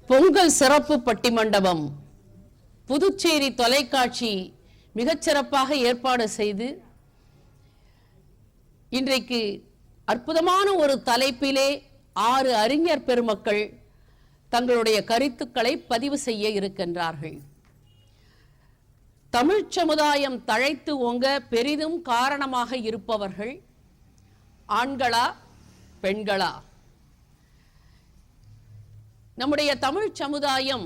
பொங்கல் சிறப்பு பட்டிமண்டபம் புதுச்சேரி தொலைக்காட்சி மிகச்சிறப்பாக ஏற்பாடு செய்து இன்றைக்கு அற்புதமான ஒரு தலைப்பிலே 6 அறிஞர் பெருமக்கள் தங்களுடைய கருத்துக்களை பதிவு செய்ய இருக்கின்றார்கள். தமிழ் சமுதாயம் தழைத்து ஓங்க பெரிதும் காரணமாக இருப்பவர்கள் ஆண்களா பெண்களா? நம்முடைய தமிழ் சமுதாயம்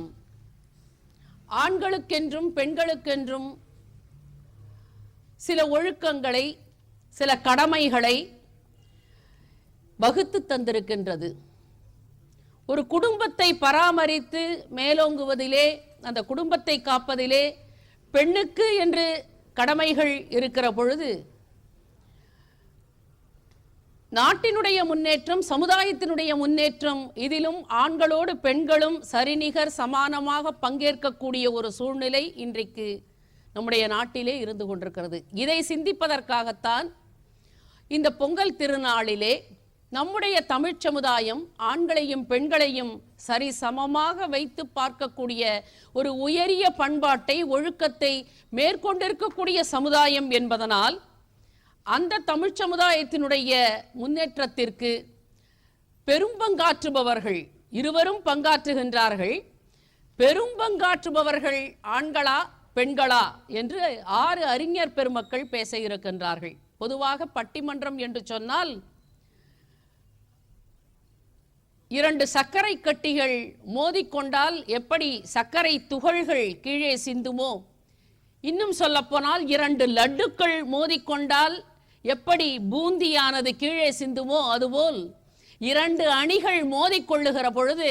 ஆண்களுக்கென்றும் பெண்களுக்கென்றும் சில ஒழுக்கங்களை, சில கடமைகளை வகுத்து தந்திருக்கின்றது. ஒரு குடும்பத்தை பராமரித்து மேலோங்குவதிலே, அந்த குடும்பத்தை காப்பதிலே பெண்ணுக்கு என்று கடமைகள் இருக்கிற பொழுது நாட்டினுடைய முன்னேற்றம், சமுதாயத்தினுடைய முன்னேற்றம், இதிலும் ஆண்களோடு பெண்களும் சரிநிகர் சமானமாக பங்கேற்கக்கூடிய ஒரு சூழ்நிலை இன்றைக்கு நம்முடைய நாட்டிலே இருந்து கொண்டிருக்கிறது. இதை சிந்திப்பதற்காகத்தான் இந்த பொங்கல் திருநாளிலே நம்முடைய தமிழ் சமுதாயம் ஆண்களையும் பெண்களையும் சரி சமமாக வைத்து பார்க்கக்கூடிய ஒரு உயரிய பண்பாட்டை, ஒழுக்கத்தை மேற்கொண்டிருக்கக்கூடிய சமுதாயம் என்பதனால் அந்த தமிழ் சமுதாயத்தினுடைய முன்னேற்றத்திற்கு பெரும்பங்காற்றுபவர்கள் இருவரும் பங்காற்றுகின்றார்கள். பெரும்பங்காற்றுபவர்கள் ஆண்களா பெண்களா என்று 6 அறிஞர் பெருமக்கள் பேச இருக்கின்றார்கள். பொதுவாக பட்டிமன்றம் என்று சொன்னால் 2 சர்க்கரை கட்டிகள் மோதிக்கொண்டால் எப்படி சர்க்கரை துகள்கள் கீழே சிந்துமோ, இன்னும் சொல்ல போனால் 2 லட்டுக்கள் மோதிக்கொண்டால் எப்படி பூந்தியானது கீழே சிந்துமோ, அதுபோல் 2 அணிகள் மோதிக்கொள்ளுகிற பொழுது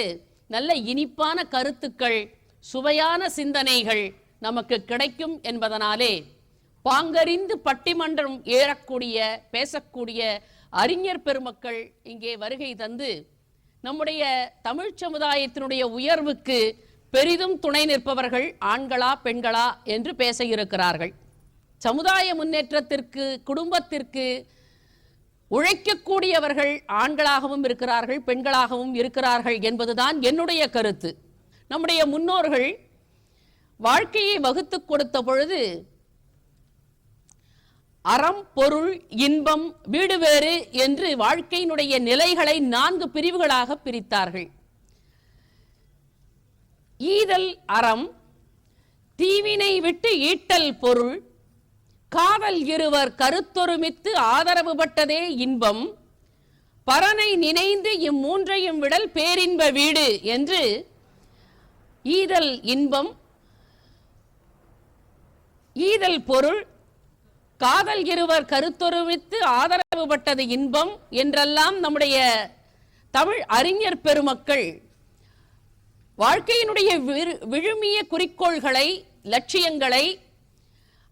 நல்ல இனிப்பான கருத்துக்கள், சுவையான சிந்தனைகள் நமக்கு கிடைக்கும் என்பதனாலே பாங்கறிந்து பட்டிமன்றம் ஏறக்கூடிய, பேசக்கூடிய அறிஞர் பெருமக்கள் இங்கே வருகை தந்து நம்முடைய தமிழ் சமுதாயத்தினுடைய உயர்வுக்கு பெரிதும் துணை நிற்பவர்கள் ஆண்களா பெண்களா என்று பேச இருக்கிறார்கள். சமுதாய முன்னேற்றத்திற்கு, குடும்பத்திற்கு உழைக்கக்கூடியவர்கள் ஆண்களாகவும் இருக்கிறார்கள், பெண்களாகவும் இருக்கிறார்கள் என்பதுதான் என்னுடைய கருத்து. நம்முடைய முன்னோர்கள் வாழ்க்கையை வகுத்து கொடுத்த பொழுது அறம், பொருள், இன்பம், வீடு வேறு என்று வாழ்க்கையினுடைய நிலைகளை 4 பிரிவுகளாக பிரித்தார்கள். ஈதல் அறம், தீவினை விட்டு ஈட்டல் பொருள், காதல் இருவர் கருத்தொருமித்து ஆதரவு பட்டதே இன்பம், பரனை நினைந்து இம்மூன்றையும் விடல் பேரின்ப வீடு என்று ஈதல் இன்பம், ஈதல் பொருள், காதல் இருவர் கருத்தொருமித்து ஆதரவு பட்டது இன்பம் என்றெல்லாம் நம்முடைய தமிழ் அறிஞர் பெருமக்கள் வாழ்க்கையினுடைய விழுமிய குறிக்கோள்களை, லட்சியங்களை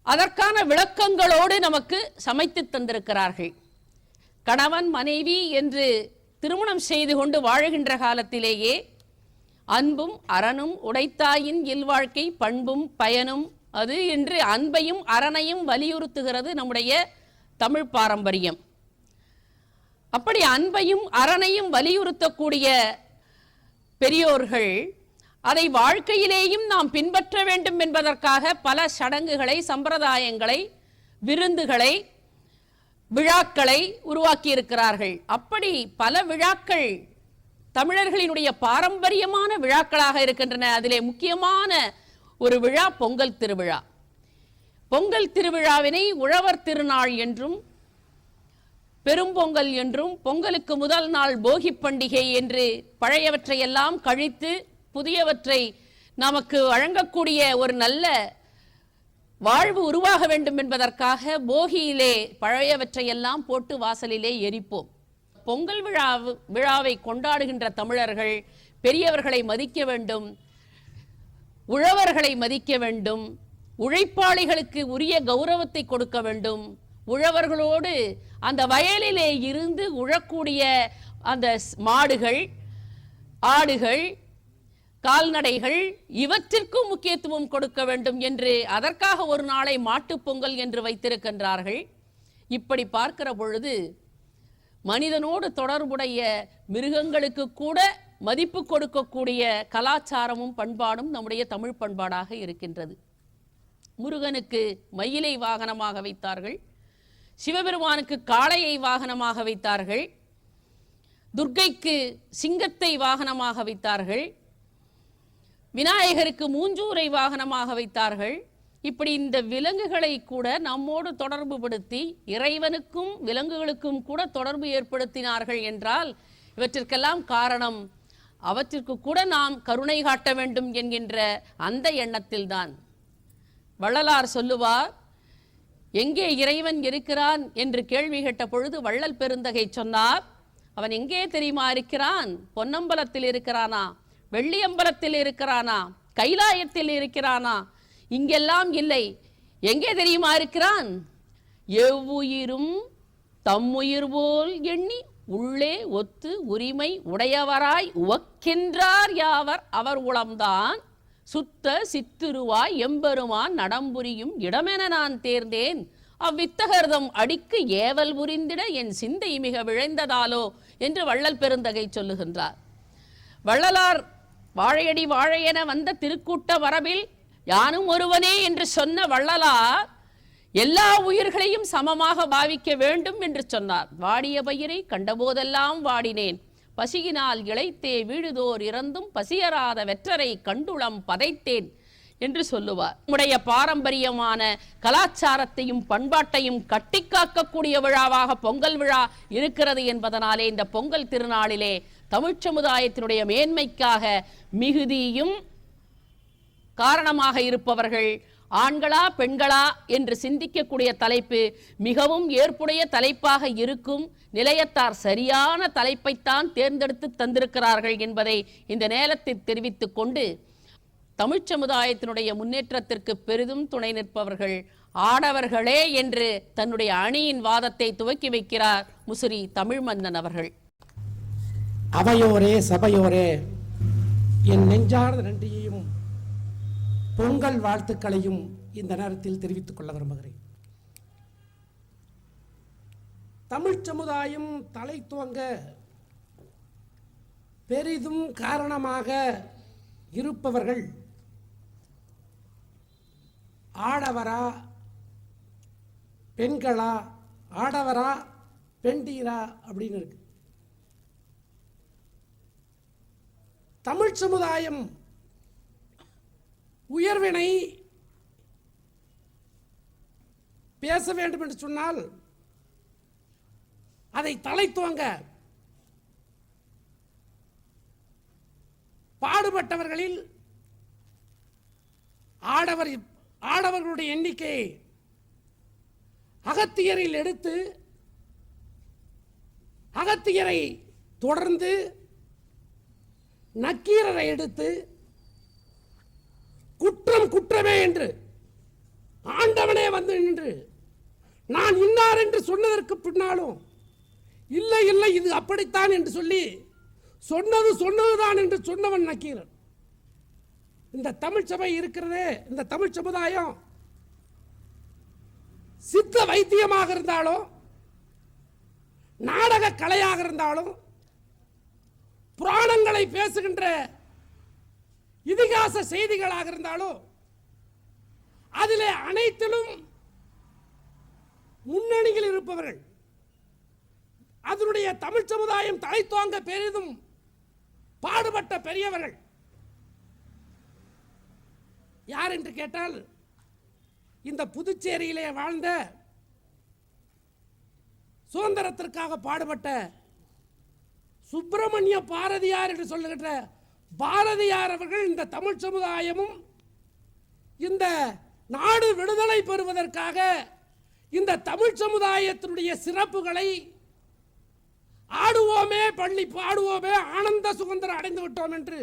அதற்கான விளக்கங்களோடு நமக்கு சமைத்து தந்திருக்கிறார்கள். கணவன் மனைவி என்று திருமணம் செய்து கொண்டு வாழுகின்ற காலத்திலேயே அன்பும் அறனும் உடைத்தாயின் இல்வாழ்க்கை பண்பும் பயனும் அது என்று அன்பையும் அறனையும் வலியுறுத்துகிறது நம்முடைய தமிழ் பாரம்பரியம். அப்படி அன்பையும் அறனையும் வலியுறுத்தக்கூடிய பெரியோர்கள் அதை வாழ்க்கையிலேயும் நாம் பின்பற்ற வேண்டும் என்பதற்காக பல சடங்குகளை, சம்பிரதாயங்களை, விருந்துகளை, விழாக்களை உருவாக்கி இருக்கிறார்கள். அப்படி பல விழாக்கள் தமிழர்களினுடைய பாரம்பரியமான விழாக்களாக இருக்கின்றன. அதிலே முக்கியமான ஒரு விழா பொங்கல் திருவிழா. பொங்கல் திருவிழாவினை உழவர் திருநாள் என்றும், பெரும்பொங்கல் என்றும், பொங்கலுக்கு முதல் நாள் போகி பண்டிகை என்று பழையவற்றையெல்லாம் கழித்து புதியவற்றை நமக்கு வழங்கக்கூடிய ஒரு நல்ல வாழ்வு உருவாக வேண்டும் என்பதற்காக போகியிலே பழையவற்றையெல்லாம் போட்டு வாசலிலே எரிப்போம். பொங்கல் விழாவை கொண்டாடுகின்ற தமிழர்கள் பெரியவர்களை மதிக்க வேண்டும், உழவர்களை மதிக்க வேண்டும், உழைப்பாளிகளுக்கு உரிய கௌரவத்தை கொடுக்க வேண்டும். உழவர்களோடு அந்த வயலிலே இருந்து உழக்கூடிய அந்த மாடுகள், ஆடுகள், கால்நடைகள் இவற்றிற்கும் முக்கியத்துவம் கொடுக்க வேண்டும் என்று அதற்காக ஒரு நாளை மாட்டுப் பொங்கல் என்று வைத்திருக்கின்றார்கள். இப்படி பார்க்கிற பொழுது மனிதனோடு தொடர்புடைய மிருகங்களுக்கு கூட மதிப்பு கொடுக்கக்கூடிய கலாச்சாரமும் பண்பாடும் நம்முடைய தமிழ் பண்பாடாக இருக்கின்றது. முருகனுக்கு மயிலை வாகனமாக வைத்தார்கள், சிவபெருமானுக்கு காளையை வாகனமாக வைத்தார்கள், துர்க்கைக்கு சிங்கத்தை வாகனமாக வைத்தார்கள், விநாயகருக்கு மூஞ்சூரை வாகனமாக வைத்தார்கள். இப்படி இந்த விலங்குகளை கூட நம்மோடு தொடர்பு படுத்தி இறைவனுக்கும் விலங்குகளுக்கும் கூட தொடர்பு ஏற்படுத்தினார்கள் என்றால் இவற்றிற்கெல்லாம் காரணம் அவற்றிற்கு கூட நாம் கருணை காட்ட வேண்டும் என்கின்ற அந்த எண்ணத்தில்தான். வள்ளலார் சொல்லுவார், எங்கே இறைவன் இருக்கிறான் என்று கேள்வி கேட்ட பொழுது வள்ளல் பெருந்தகை சொன்னார், அவன் எங்கே தெரியுமா இருக்கிறான்? பொன்னம்பலத்தில் இருக்கிறானா, வெள்ளியம்பலத்தில் இருக்கிறானா, கைலாயத்தில் இருக்கிறானா? இங்கெல்லாம் இல்லை. எங்கே தெரியுமா இருக்கிறான்? எவ்வுயிரும் தம்முயிர் போல் எண்ணி உள்ளே ஒத்து உரிமை உடையவராய் உவக்கின்றார் யாவர் அவர் உளம்தான் சுத்த சித்துருவாய் எம்பெருமான் நடம்புரியும் இடமென நான் தேர்ந்தேன் அவ்வித்தகர்தம் அடிக்கு ஏவல் புரிந்திட என் சிந்தை மிக விழைந்ததாலோ என்று வள்ளல் பெருந்தகை சொல்லுகின்றார். வள்ளலார் வாழையடி வாழையென வந்த திருக்கூட்ட வரவில் யானும் ஒருவனே என்று சொன்ன வள்ளலார் எல்லா உயிர்களையும் சமமாக பாவிக்க வேண்டும் என்று சொன்னார். வாடிய பயிரை கண்டபோதெல்லாம் வாடினேன், பசியினால் இளைத்தே வீடுதோர் இறந்தும் பசியராத வெற்றரை கண்டுளம் பதைத்தேன் என்று சொல்லுவார். நம்முடைய பாரம்பரியமான கலாச்சாரத்தையும் பண்பாட்டையும் கட்டி காக்கக்கூடிய விழாவாக பொங்கல் விழா இருக்கிறது என்பதனாலே இந்த பொங்கல் திருநாளிலே தமிழ் சமுதாயத்தினுடைய மேன்மைக்காக மிகுதியும் காரணமாக இருப்பவர்கள் ஆண்களா பெண்களா என்று சிந்திக்கக்கூடிய தலைப்பு மிகவும் ஏற்புடைய தலைப்பாக இருக்கும். நிலையத்தார் சரியான தலைப்பைத்தான் தேர்ந்தெடுத்து தந்திருக்கிறார்கள் என்பதை இந்த நேரத்தில் தெரிவித்துக் கொண்டு தமிழ் சமுதாயத்தினுடைய முன்னேற்றத்திற்கு பெரிதும் துணை நிற்பவர்கள் ஆடவர்களே என்று தன்னுடைய அணியின் வாதத்தை துவக்கி வைக்கிறார் முசிறி தமிழ்மன்னன் அவர்கள். அவையோரே சபையோரே, என் நெஞ்சார்ந்த நன்றியையும் பொங்கல் வாழ்த்துக்களையும் இந்த நேரத்தில் தெரிவித்துக் கொள்ள விரும்புகிறேன். தமிழ் சமுதாயம் தலை துவங்க பெரிதும் காரணமாக இருப்பவர்கள் ஆடவரா பெண்களா, ஆடவரா பெண்டீரா அப்படின்னு இருக்கு. தமிழ் சமுதாயம் உயர்வினை பேச வேண்டும் என்று சொன்னால் அதை தலை துவங்க பாடுபட்டவர்களில் ஆடவர்களுடைய எண்ணிக்கையை அகத்தியரில் எடுத்து அகத்தியரை தொடர்ந்து நக்கீரரை எடுத்து குற்றம் குற்றமே என்று ஆண்டவனே வந்து நின்று நான் இன்னார் என்று சொன்னதற்கு பின்னாலும் இல்லை இல்லை இது அப்படித்தான் என்று சொல்லி சொன்னதுதான் என்று சொன்னவன் நக்கீரன். இந்த தமிழ் சபை இருக்கிறதே, இந்த தமிழ் சமுதாயம் சித்த வைத்தியமாக இருந்தாலும் நாடக கலையாக இருந்தாலும் புராணங்களை பேசுகின்ற இதிகாச செய்திகளாக இருந்தாலும் அதிலே அனைத்திலும் முன்னணியில் இருப்பவர்கள். அதனுடைய தமிழ் சமுதாயம் தலை தோங்க பெரிதும் பாடுபட்ட பெரியவர்கள் யார் என்று கேட்டால் இந்த புதுச்சேரியிலே வாழ்ந்த சுதந்திரத்திற்காக பாடுபட்ட சுப்பிரமணிய பாரதியார் என்று சொல்லுகின்ற பாரதியார் அவர்கள் இந்த தமிழ் சமுதாயமும் இந்த நாடு விடுதலை பெறுவதற்காக இந்த தமிழ் சமுதாயத்தினுடைய சிறப்புகளை ஆடுவோமே பள்ளி பாடுவோமே ஆனந்த சுதந்திரம் அடைந்து விட்டோம் என்று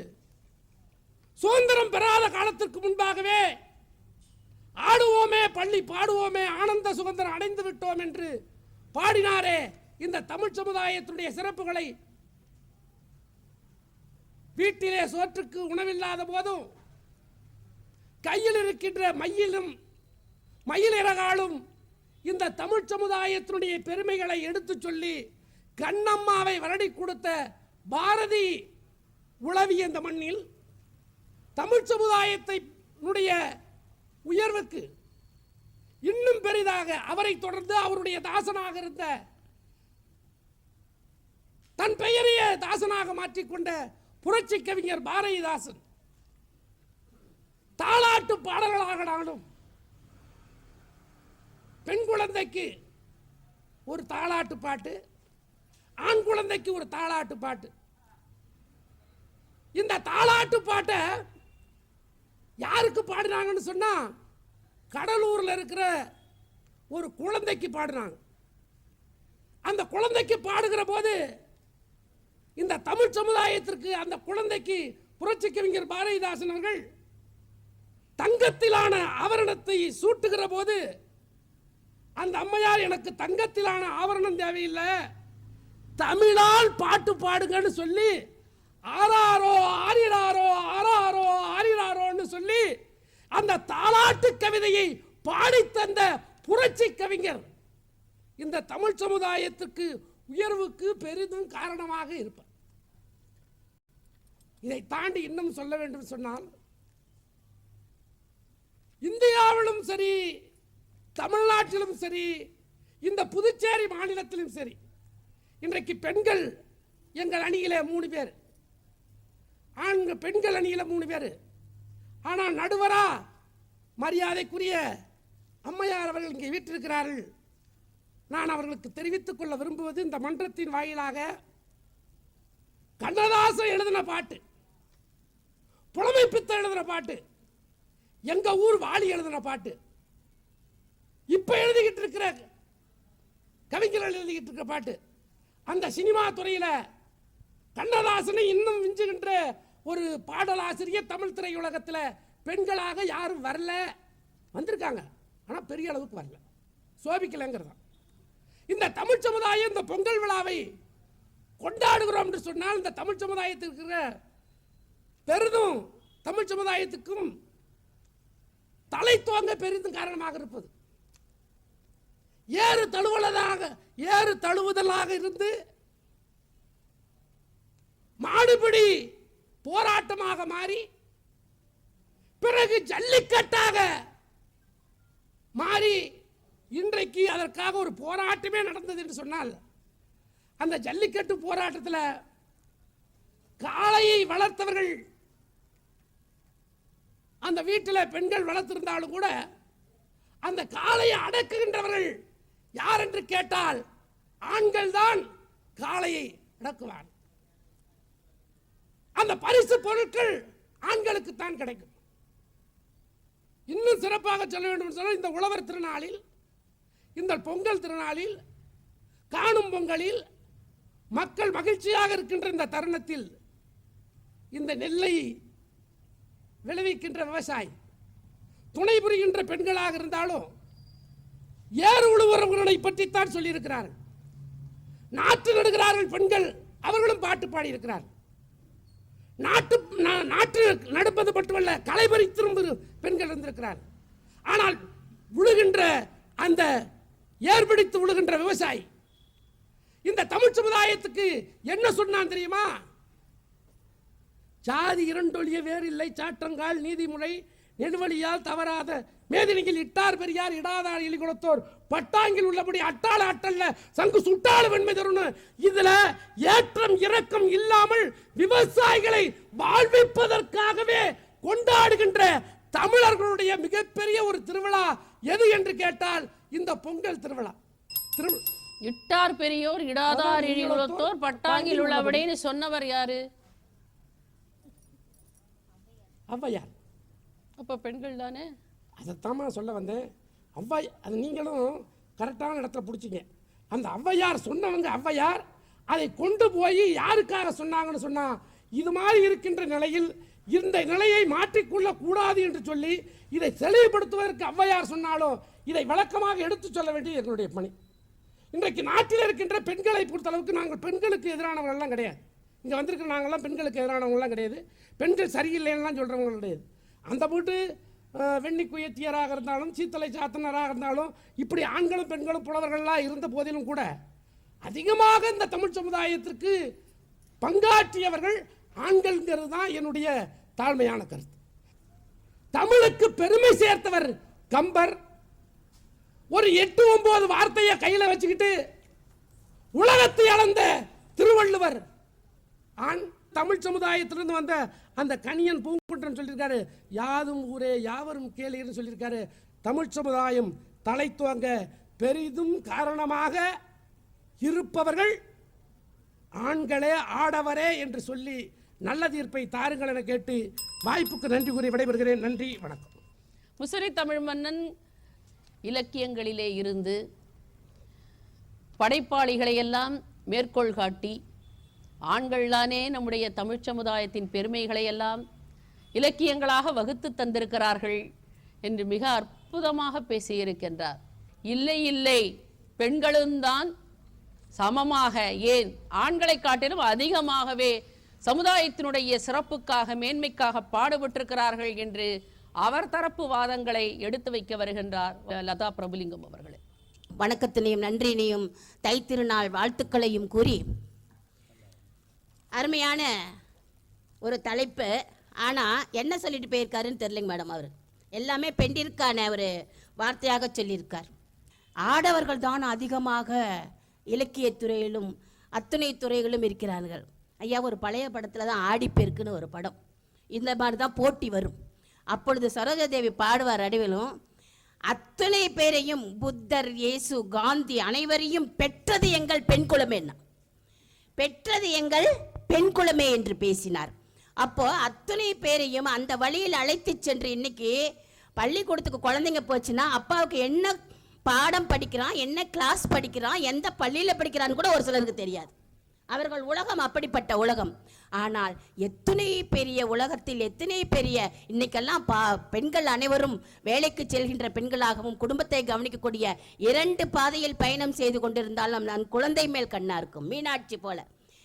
சுதந்திரம் பெறாத காலத்திற்கு முன்பாகவே ஆடுவோமே பள்ளி பாடுவோமே ஆனந்த சுதந்திரம் அடைந்து விட்டோம் என்று பாடினாரே. இந்த தமிழ் சமுதாயத்தினுடைய சிறப்புகளை வீட்டிலே சோற்றுக்கு உணவில்லாத போதும் கையில் இருக்கின்ற மயிலிறகாலும் இந்த தமிழ் சமுதாயத்தினுடைய பெருமைகளை எடுத்து சொல்லி கண்ணம்மாவை வருடி கொடுத்த பாரதி உளவிய இந்த மண்ணில் தமிழ் சமுதாயத்தினுடைய உயர்வுக்கு இன்னும் பெரிதாக அவரை தொடர்ந்து அவருடைய தாசனாக இருந்த தன் பெயரையே தாசனாக மாற்றிக்கொண்ட புரட்சி கவிஞர் பாரதிதாசன் தாலாட்டு பாடல்களாக பெண் குழந்தைக்கு ஒரு தாலாட்டு பாட்டு, ஆண் குழந்தைக்கு ஒரு தாலாட்டு பாட்டு. இந்த தாலாட்டு பாட்டை யாருக்கு பாடினாங்கன்னு சொன்னா கடலூர்ல இருக்கிற ஒரு குழந்தைக்கு பாடினாங்க. அந்த குழந்தைக்கு பாடுகிற போது இந்த தமிழ் சமுதாயத்திற்கு அந்த குழந்தைக்கு புரட்சி கவிஞர் பாரதிதாசன் அவர்கள் தங்கத்திலான ஆபரணத்தை சூட்டுகிற போது அந்த அம்மையார் எனக்கு தங்கத்திலான ஆபரணம் தேவையில்லை, தமிழால் பாட்டு பாடுங்கன்னு சொல்லி ஆராரோ ஆரிராரோ ஆராரோ ஆரிராரோன்னு சொல்லி அந்த தாலாட்டு கவிதையை பாடி தந்த புரட்சி கவிஞர் இந்த தமிழ் சமுதாயத்துக்கு உயர்வுக்கு பெரிதும் காரணமாக இருப்பார். இதை தாண்டி இன்னும் சொல்ல வேண்டும் சொன்னால் இந்தியாவிலும் சரி தமிழ்நாட்டிலும் சரி இந்த புதுச்சேரி மாநிலத்திலும் சரி இன்றைக்கு பெண்கள் எங்கள் அணியிலே 3 பேர், ஆண்கள் பெண்கள் அணியில் 3 பேர். ஆனால் நடுவரா மரியாதைக்குரிய அம்மையார் அவர்கள் இங்கே வீற்றிருக்கிறார்கள். நான் அவர்களுக்கு தெரிவித்துக் கொள்ள விரும்புவது இந்த மன்றத்தின் வாயிலாக கண்ணதாசன் எழுதின பாட்டு, புலமை பித்த எழுதின பாட்டு, எங்க ஊர் வாலி எழுதின பாட்டு, இப்ப எழுதிக்கிட்டு இருக்கிற கவிஞர்கள் எழுதிக்கிட்டு இருக்கிற பாட்டு, அந்த சினிமா துறையில கண்ணதாசனை இன்னும் விஞ்சுகின்ற ஒரு பாடலாசிரியர் தமிழ் திரையுலகத்தில் பெண்களாக யாரும் வரல. வந்திருக்காங்க, ஆனால் பெரிய அளவுக்கு வரல, சோபிக்கலைங்கிறதா. இந்த தமிழ் சமுதாயம் இந்த பொங்கல் விழாவை கொண்டாடுகிறோம் என்று சொன்னால் இந்த தமிழ் சமுதாயத்திற்கு இருக்கிற பெரிதும் தமிழ் சமுதாயத்துக்கும் தலை தோங்க பெரிதும் காரணமாக இருப்பது ஏறு தழுவுதலாக இருந்து மாடுபிடி போராட்டமாக மாறி பிறகு ஜல்லிக்கட்டாக மாறி இன்றைக்கு அதற்காக ஒரு போராட்டமே நடந்தது என்று சொன்னால் அந்த ஜல்லிக்கட்டு போராட்டத்தில் காளையை வளர்த்தவர்கள் அந்த வீட்டில் பெண்கள் வளர்த்திருந்தாலும் கூட அந்த காளையை அடக்குகின்றவர்கள் யார் என்று கேட்டால் ஆண்கள் தான் காளையை அடக்குவார். அந்த பரிசு பொருட்கள் ஆண்களுக்கு தான் கிடைக்கும். இன்னும் சிறப்பாக சொல்ல வேண்டும் சொன்னால் இந்த உழவர் திருநாளில், இந்த பொங்கல் திருநாளில், காணும் பொங்கலில் மக்கள் மகிழ்ச்சியாக இருக்கின்ற இந்த தருணத்தில் இந்த நெல்லை விளைவிக்கின்ற விவசாயி, துணை புரிகின்ற பெண்களாக இருந்தாலும் ஏறு உழுவுறவர்களை பற்றித்தான் சொல்லியிருக்கிறார்கள். நாற்று நடுகிறார்கள் பெண்கள், அவர்களும் பாட்டு பாடியிருக்கிறார்கள். நாற்று நடுப்பது மட்டுமல்ல, களைபறி திரும்ப பெண்கள் இருந்திருக்கிறார்கள். ஆனால் உழுகின்ற அந்த ஏற்பிடித்து உழுகின்ற விவசாயி இந்த தமிழ் சமுதாயத்துக்கு என்ன சொன்னான் தெரியுமா? சாதி இரண்டொழிய வேறில்லை, சாற்றங்கால் நீதிமுறை நெடுவழியால் தவறாத மேதினியில் இட்டார் பெரியார் இடாதார் இழிகுலத்தோர் பட்டாங்கில் உள்ளபடி அட்டாள அட்டல்ல சங்கு சுட்டாள வெண்மை தருணு. இதுல ஏற்றம் இறக்கம் இல்லாமல் விவசாயிகளை வாழ்விப்பதற்காகவே கொண்டாடுகின்ற தமிழர்களுடைய மிகப்பெரிய ஒரு திருவிழா எது என்று கேட்டால் இந்த பொங்கல் திருவிழா. இட்டார் பெரியோர் இடாதார் இழிகுலத்தோர் பட்டாங்கில் உள்ளபடின்னு சொன்னவர் யாரு? ஔவையார். அப்ப பெண்கள் தானே. அதைத்தான் சொல்ல வந்தேன். அது நீங்களும் கரெக்டான இடத்துல பிடிச்சிங்க. அந்த ஔவையார் சொன்னவங்க ஔவையார் அதை கொண்டு போய் யாருக்காக சொன்னாங்கன்னு சொன்னா, இது மாதிரி இருக்கின்ற நிலையில் இந்த நிலையை மாற்றிக்கொள்ள கூடாது என்று சொல்லி இதை தெளிவுபடுத்துவதற்கு ஔவையார் சொன்னாலும் இதை விளக்கமாக எடுத்து சொல்ல வேண்டியது எங்களுடைய பணி. இன்றைக்கு நாட்டில் இருக்கின்ற பெண்களை பொறுத்தளவுக்கு நாங்கள் பெண்களுக்கு எதிரானவர்கள்லாம் கிடையாது. இங்கே வந்திருக்கிற நாங்கள்லாம் பெண்களுக்கு எதிரானவங்களாம் கிடையாது. பெண்கள் சரியில்லைன்னா சொல்கிறவங்க கிடையாது. அந்த வீட்டு வெண்ணி குயத்தியராக இருந்தாலும் சீத்தலை சாத்தனராக இருந்தாலும் இப்படி ஆண்களும் பெண்களும் புலவர்கள்லாம் இருந்த போதிலும் கூட அதிகமாக இந்த தமிழ் சமுதாயத்திற்கு பங்காற்றியவர்கள் ஆண்கள்ங்கிறது தான் என்னுடைய தாழ்மையான கருத்து. தமிழுக்கு பெருமை சேர்த்தவர் கம்பர். ஒரு 8-9 வார்த்தையை கையில் வச்சுக்கிட்டு உலகத்தை அளந்த திருவள்ளுவர். ஆண் தமிழ் சமுதாயத்திலிருந்து வந்த அந்த கணியன் பூங்குன்றன் சொல்லியிருக்காரு, யாதும் ஊரே யாவரும் கேளீர்னு சொல்லியிருக்காரு. தமிழ் சமுதாயம் தலை துவங்க பெரிதும் காரணமாக இருப்பவர்கள் ஆண்களே ஆடவரே என்று சொல்லி நல்ல தீர்ப்பை தாருங்கள் என கேட்டு வாய்ப்புக்கு நன்றி கூறி விடைபெறுகிறேன். நன்றி, வணக்கம். முசிறி தமிழ் மன்னன் இலக்கியங்களிலே இருந்து படைப்பாளிகளை எல்லாம் மேற்கோள் காட்டி ஆண்கள்தானே நம்முடைய தமிழ் சமுதாயத்தின் பெருமைகளை எல்லாம் இலக்கியங்களாக வகுத்து தந்திருக்கிறார்கள் என்று மிக அற்புதமாக பேசியிருக்கின்றார். இல்லை இல்லை, பெண்களும் தான் சமமாக, ஏன் ஆண்களை காட்டிலும் அதிகமாகவே சமுதாயத்தினுடைய சிறப்புக்காக மேன்மைக்காக பாடுபட்டிருக்கிறார்கள் என்று அவர் தரப்பு வாதங்களை எடுத்து வைக்க வருகின்றார் லதா பிரபுலிங்கம் அவர்களே. வணக்கத்தினையும் நன்றினையும் தைத்திருநாள் வாழ்த்துக்களையும் கூறி, அருமையான ஒரு தலைப்பு. ஆனால் என்ன சொல்லிட்டு போயிருக்காருன்னு தெரியலைங்க மேடம். அவர் எல்லாமே பெண்டிற்கான ஒரு வார்த்தையாக சொல்லியிருக்கார். ஆடவர்கள் தான் அதிகமாக இலக்கியத்துறையிலும் அத்துணை துறைகளும் இருக்கிறார்கள். ஐயா, ஒரு பழைய படத்தில் தான் ஆடிப்பெருக்குன்னு ஒரு படம், இந்த மாதிரி தான் போட்டி வரும். அப்பொழுது சரோஜாதேவி பாடுவார் அடிவிலும், அத்தனை பேரையும் புத்தர், இயேசு, காந்தி அனைவரையும் பெற்றது எங்கள் பெண் குலமே, பெற்றது எங்கள் பெண் குலமே என்று பேசினார். அப்போ அத்தனை பேரையும் அந்த வழியில் அழைத்து சென்று, இன்னைக்கு பள்ளிக்கூடத்துக்கு குழந்தைங்க போச்சுன்னா அப்பாவுக்கு என்ன பாடம் படிக்கிறான், என்ன கிளாஸ் படிக்கிறான், எந்த பள்ளியில் படிக்கிறான்னு கூட ஒரு சிலருக்கு தெரியாது. அவர்கள் உலகம் அப்படிப்பட்ட உலகம். ஆனால் எத்தனை பெரிய உலகத்தில் எத்தனை பெரிய இன்னைக்கெல்லாம் பெண்கள் அனைவரும் வேலைக்கு செல்கின்ற பெண்களாகவும் குடும்பத்தை கவனிக்கக்கூடிய 2 பாதையில் பயணம் செய்து கொண்டிருந்தாலும் நான் குழந்தை மேல் கண்ணா இருக்கும். மீனாட்சி போல.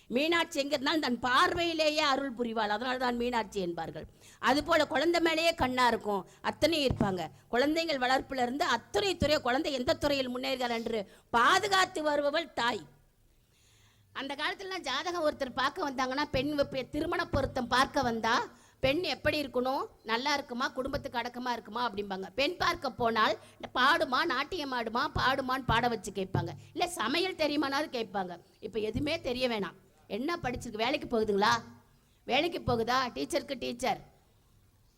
மீனாட்சி எங்க இருந்தாலும் தன் பார்வையிலேயே அருள் புரிவாள், அதனால தான் மீனாட்சி என்பார்கள். அதுபோல குழந்தை மேலேயே கண்ணா இருக்கும். அத்தனை இருப்பாங்க. குழந்தைகள் வளர்ப்புல இருந்து அத்தனை துறை, குழந்தை எந்த துறையில் முன்னேறுகிறார் என்று பாதுகாத்து வருபவள் தாய். அந்த காலத்துலலாம் ஜாதகம் ஒருத்தர் பார்க்க வந்தாங்கன்னா, பெண் திருமண பொருத்தம் பார்க்க வந்தா பெண் எப்படி இருக்கணும், நல்லா இருக்குமா, குடும்பத்துக்கு அடக்கமா இருக்குமா அப்படிம்பாங்க. பெண் பார்க்க போனால் பாடுமா, நாட்டியம் ஆடுமா, பாடுமான்னு பாட வச்சு கேட்பாங்க. இல்லை சமையல் தெரியுமானாலும் கேட்பாங்க. இப்போ எதுவுமே தெரிய வேணாம். என்ன படிச்சிருக்கு, வேலைக்கு போகுதுங்களா, வேலைக்கு போகுதா, டீச்சருக்கு டீச்சர்,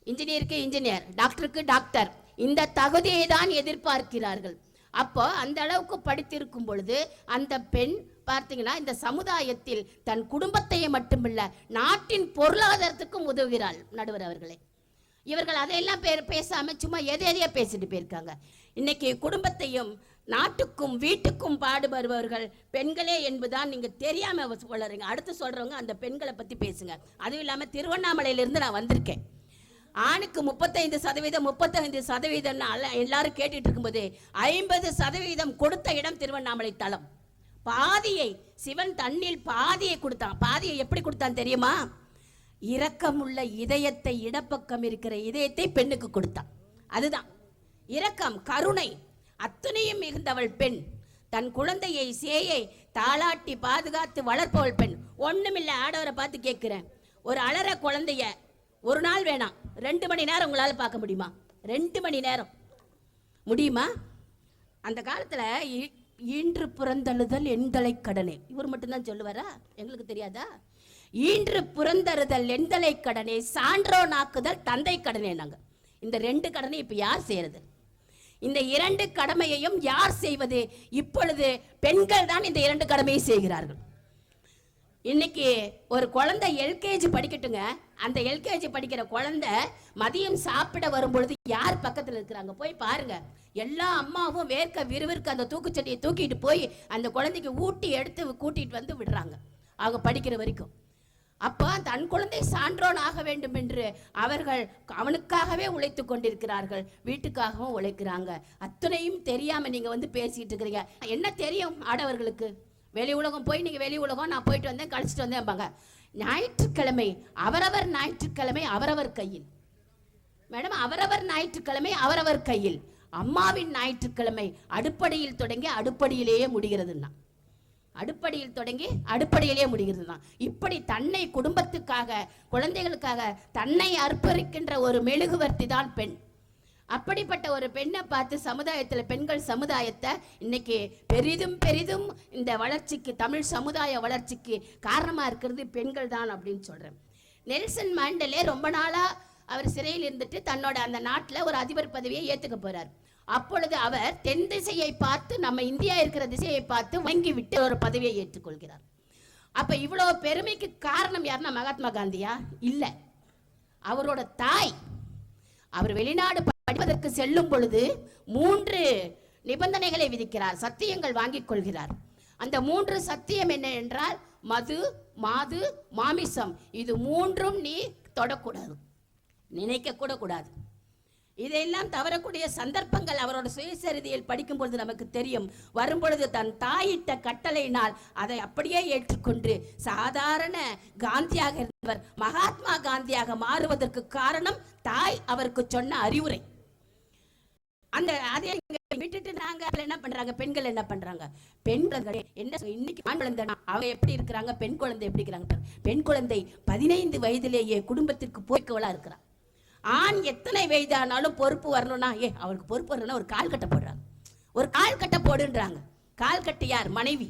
இன்ஜினியருக்கு இன்ஜினியர், டாக்டருக்கு டாக்டர், இந்த தகுதியை தான் எதிர்பார்க்கிறார்கள். அப்போ அந்த அளவுக்கு படித்திருக்கும் பொழுது அந்த பெண் பார்த்தீங்கன்னா இந்த சமுதாயத்தில் தன் குடும்பத்தையே மட்டுமில்ல நாட்டின் பொருளாதாரத்துக்கும் உதவுகிறாள். நடுவர் அவர்களே, இவர்கள் அதையெல்லாம் பேசாம சும்மா எதையா பேசிட்டு போயிருக்காங்க. இன்னைக்கு குடும்பத்தையும் நாட்டுக்கும் வீட்டுக்கும் பாடுபடுபவர்கள் பெண்களே என்பதுதான் நீங்க தெரியாம வளருங்க. அடுத்து சொல்றவங்க அந்த பெண்களை பத்தி பேசுங்க. அதுவும் இல்லாம திருவண்ணாமலையிலிருந்து நான் வந்திருக்கேன். ஆணுக்கு 35%, 35% எல்லாரும் கேட்டுட்டு இருக்கும்போது 50% கொடுத்த இடம் திருவண்ணாமலை தலம். பாதியை சிவன் தண்ணில் பாதியை கொடுத்தான். பாதியை எப்படி கொடுத்தான் தெரியுமா? இரக்கமுள்ள இதயத்தை, இடப்பக்கம் இருக்கிற இதயத்தை பெண்ணுக்கு கொடுத்தான். அதுதான் இரக்கம், கருணை அத்தனையும் மிகுந்தவள் பெண். தன் குழந்தையை சேயை தாளாட்டி பாதுகாத்து வளர்ப்பவள் பெண். ஒண்ணுமில்லை, ஆடவரை பார்த்து கேட்கிறேன், ஒரு அலற குழந்தைய ஒரு நாள் வேணாம் 2 மணி நேரம் உங்களால் பார்க்க முடியுமா? 2 மணி நேரம் முடியுமா? அந்த காலத்துல ஈன்று புறந்தழுதல் எண்தலை கடனே, இவர் மட்டும்தான் சொல்லுவாரா? எங்களுக்கு தெரியாதா? ஈன்று புறந்தறுதல் எண்தலை கடனே, சான்றோ நாக்குதல் தந்தை கடனே. நாங்க இந்த 2 கடனை இப்ப யார் செய்யறது? இந்த 2 கடமையையும் யார் செய்வது? இப்பொழுது பெண்கள் தான் இந்த 2 கடமையை செய்கிறார்கள். இன்னைக்கு ஒரு குழந்தை எல்கேஜி படிக்கட்டுங்க, அந்த எல்கேஜி படிக்கிற குழந்தை மதியம் சாப்பிட வரும்பொழுது யார் பக்கத்தில் இருக்கிறாங்க போய் பாருங்க. எல்லா அம்மாவும் வேர்க்க விறுவிறுக்க அந்த தூக்குச்சட்டியை தூக்கிட்டு போய் அந்த குழந்தைக்கு ஊட்டி எடுத்து கூட்டிட்டு வந்து விடுறாங்க அவங்க படிக்கிற வரைக்கும். அப்போ தன் குழந்தை சான்றோன் ஆக வேண்டும் என்று அவர்கள் அவனுக்காகவே உழைத்து கொண்டிருக்கிறார்கள், வீட்டுக்காகவும் உழைக்கிறாங்க. அத்தனையும் தெரியாம நீங்க வந்து பேசிட்டு இருக்கிறீங்க. என்ன தெரியும் ஆடவர்களுக்கு? வெளி உலகம் போய் நீங்க வெளி உலகம் நான் போயிட்டு வந்தேன் கழிச்சிட்டு வந்தேன்பாங்க. ஞாயிற்றுக்கிழமை அவரவர் ஞாயிற்றுக்கிழமை அவரவர் கையில். மேடம், அவரவர் ஞாயிற்றுக்கிழமை அவரவர் கையில். அம்மாவின் ஞாயிற்றுக்கிழமை அடுப்படியில் தொடங்கி அடுப்படியிலேயே முடிகிறதுன்னா அடுப்படியில் தொடங்கி அடுப்படியிலே முடிகிறது தான். இப்படி தன்னை குடும்பத்துக்காக குழந்தைகளுக்காக தன்னை அர்ப்பணிக்கின்ற ஒரு மெழுகுவர்த்தி தான் பெண். அப்படிப்பட்ட ஒரு பெண்ணை பார்த்து சமுதாயத்தில் பெண்கள் சமுதாயத்தை இன்னைக்கு பெரிதும் பெரிதும் இந்த வளர்ச்சிக்கு தமிழ் சமுதாய வளர்ச்சிக்கு காரணமாக இருக்கிறது பெண்கள் தான் அப்படின்னு சொல்கிறேன். நெல்சன் மாண்டலே ரொம்ப நாளாக அவர் சிறையில் இருந்துட்டு தன்னோட அந்த நாட்டில் ஒரு அதிபர் பதவியை ஏற்றுக்க போகிறார். அப்பொழுது அவர் தென் திசையை பார்த்து நம்ம இந்தியா இருக்கிற திசையை பார்த்து வங்கி விட்டு ஒரு பதவியை ஏற்றுக்கொள்கிறார். அப்ப இவ்வளவு பெருமைக்கு காரணம் யாருன்னா மகாத்மா காந்தியா? இல்ல, அவரோட தாய். அவர் வெளிநாடு படிப்பதற்கு செல்லும் பொழுது 3 நிபந்தனைகளை விதிக்கிறார், சத்தியங்கள் வாங்கிக் கொள்கிறார். அந்த 3 சத்தியம் என்ன என்றால் மது, மாது, மாமிசம், இது 3ம் நீ தொடக்கூடாது, நினைக்க கூட கூடாது. இதையெல்லாம் தவறக்கூடிய சந்தர்ப்பங்கள் அவரோட சுயசரிதையில் படிக்கும் பொழுது நமக்கு தெரியும். வரும்பொழுது தன் தாயிட்ட கட்டளையினால் அதை அப்படியே ஏற்றுக்கொண்டு சாதாரண காந்தியாக இருந்தவர் மகாத்மா காந்தியாக மாறுவதற்கு காரணம் தாய் அவருக்கு சொன்ன அறிவுரை. அந்த அதை விட்டுட்டு நாங்க என்ன பண்றாங்க, பெண்கள் என்ன பண்றாங்க, பெண்கள் என்ன இன்னைக்கு ஆண் குழந்தை அவ எப்படி இருக்கிறாங்க, பெண் குழந்தை எப்படி இருக்கிறாங்க. பெண் குழந்தை 15 வயதிலேயே குடும்பத்திற்கு போய்க்கவளா இருக்கிறான். ஆண் எத்தனை வயதானாலும் பொறுப்பு வரணும்னா அவளுக்கு பொறுப்பு வரணும்னா ஒரு கால் கட்டை போடுறாங்க, ஒரு கால் கட்டை போடுன்றாங்க. கால் கட்டு யார்? மனைவி.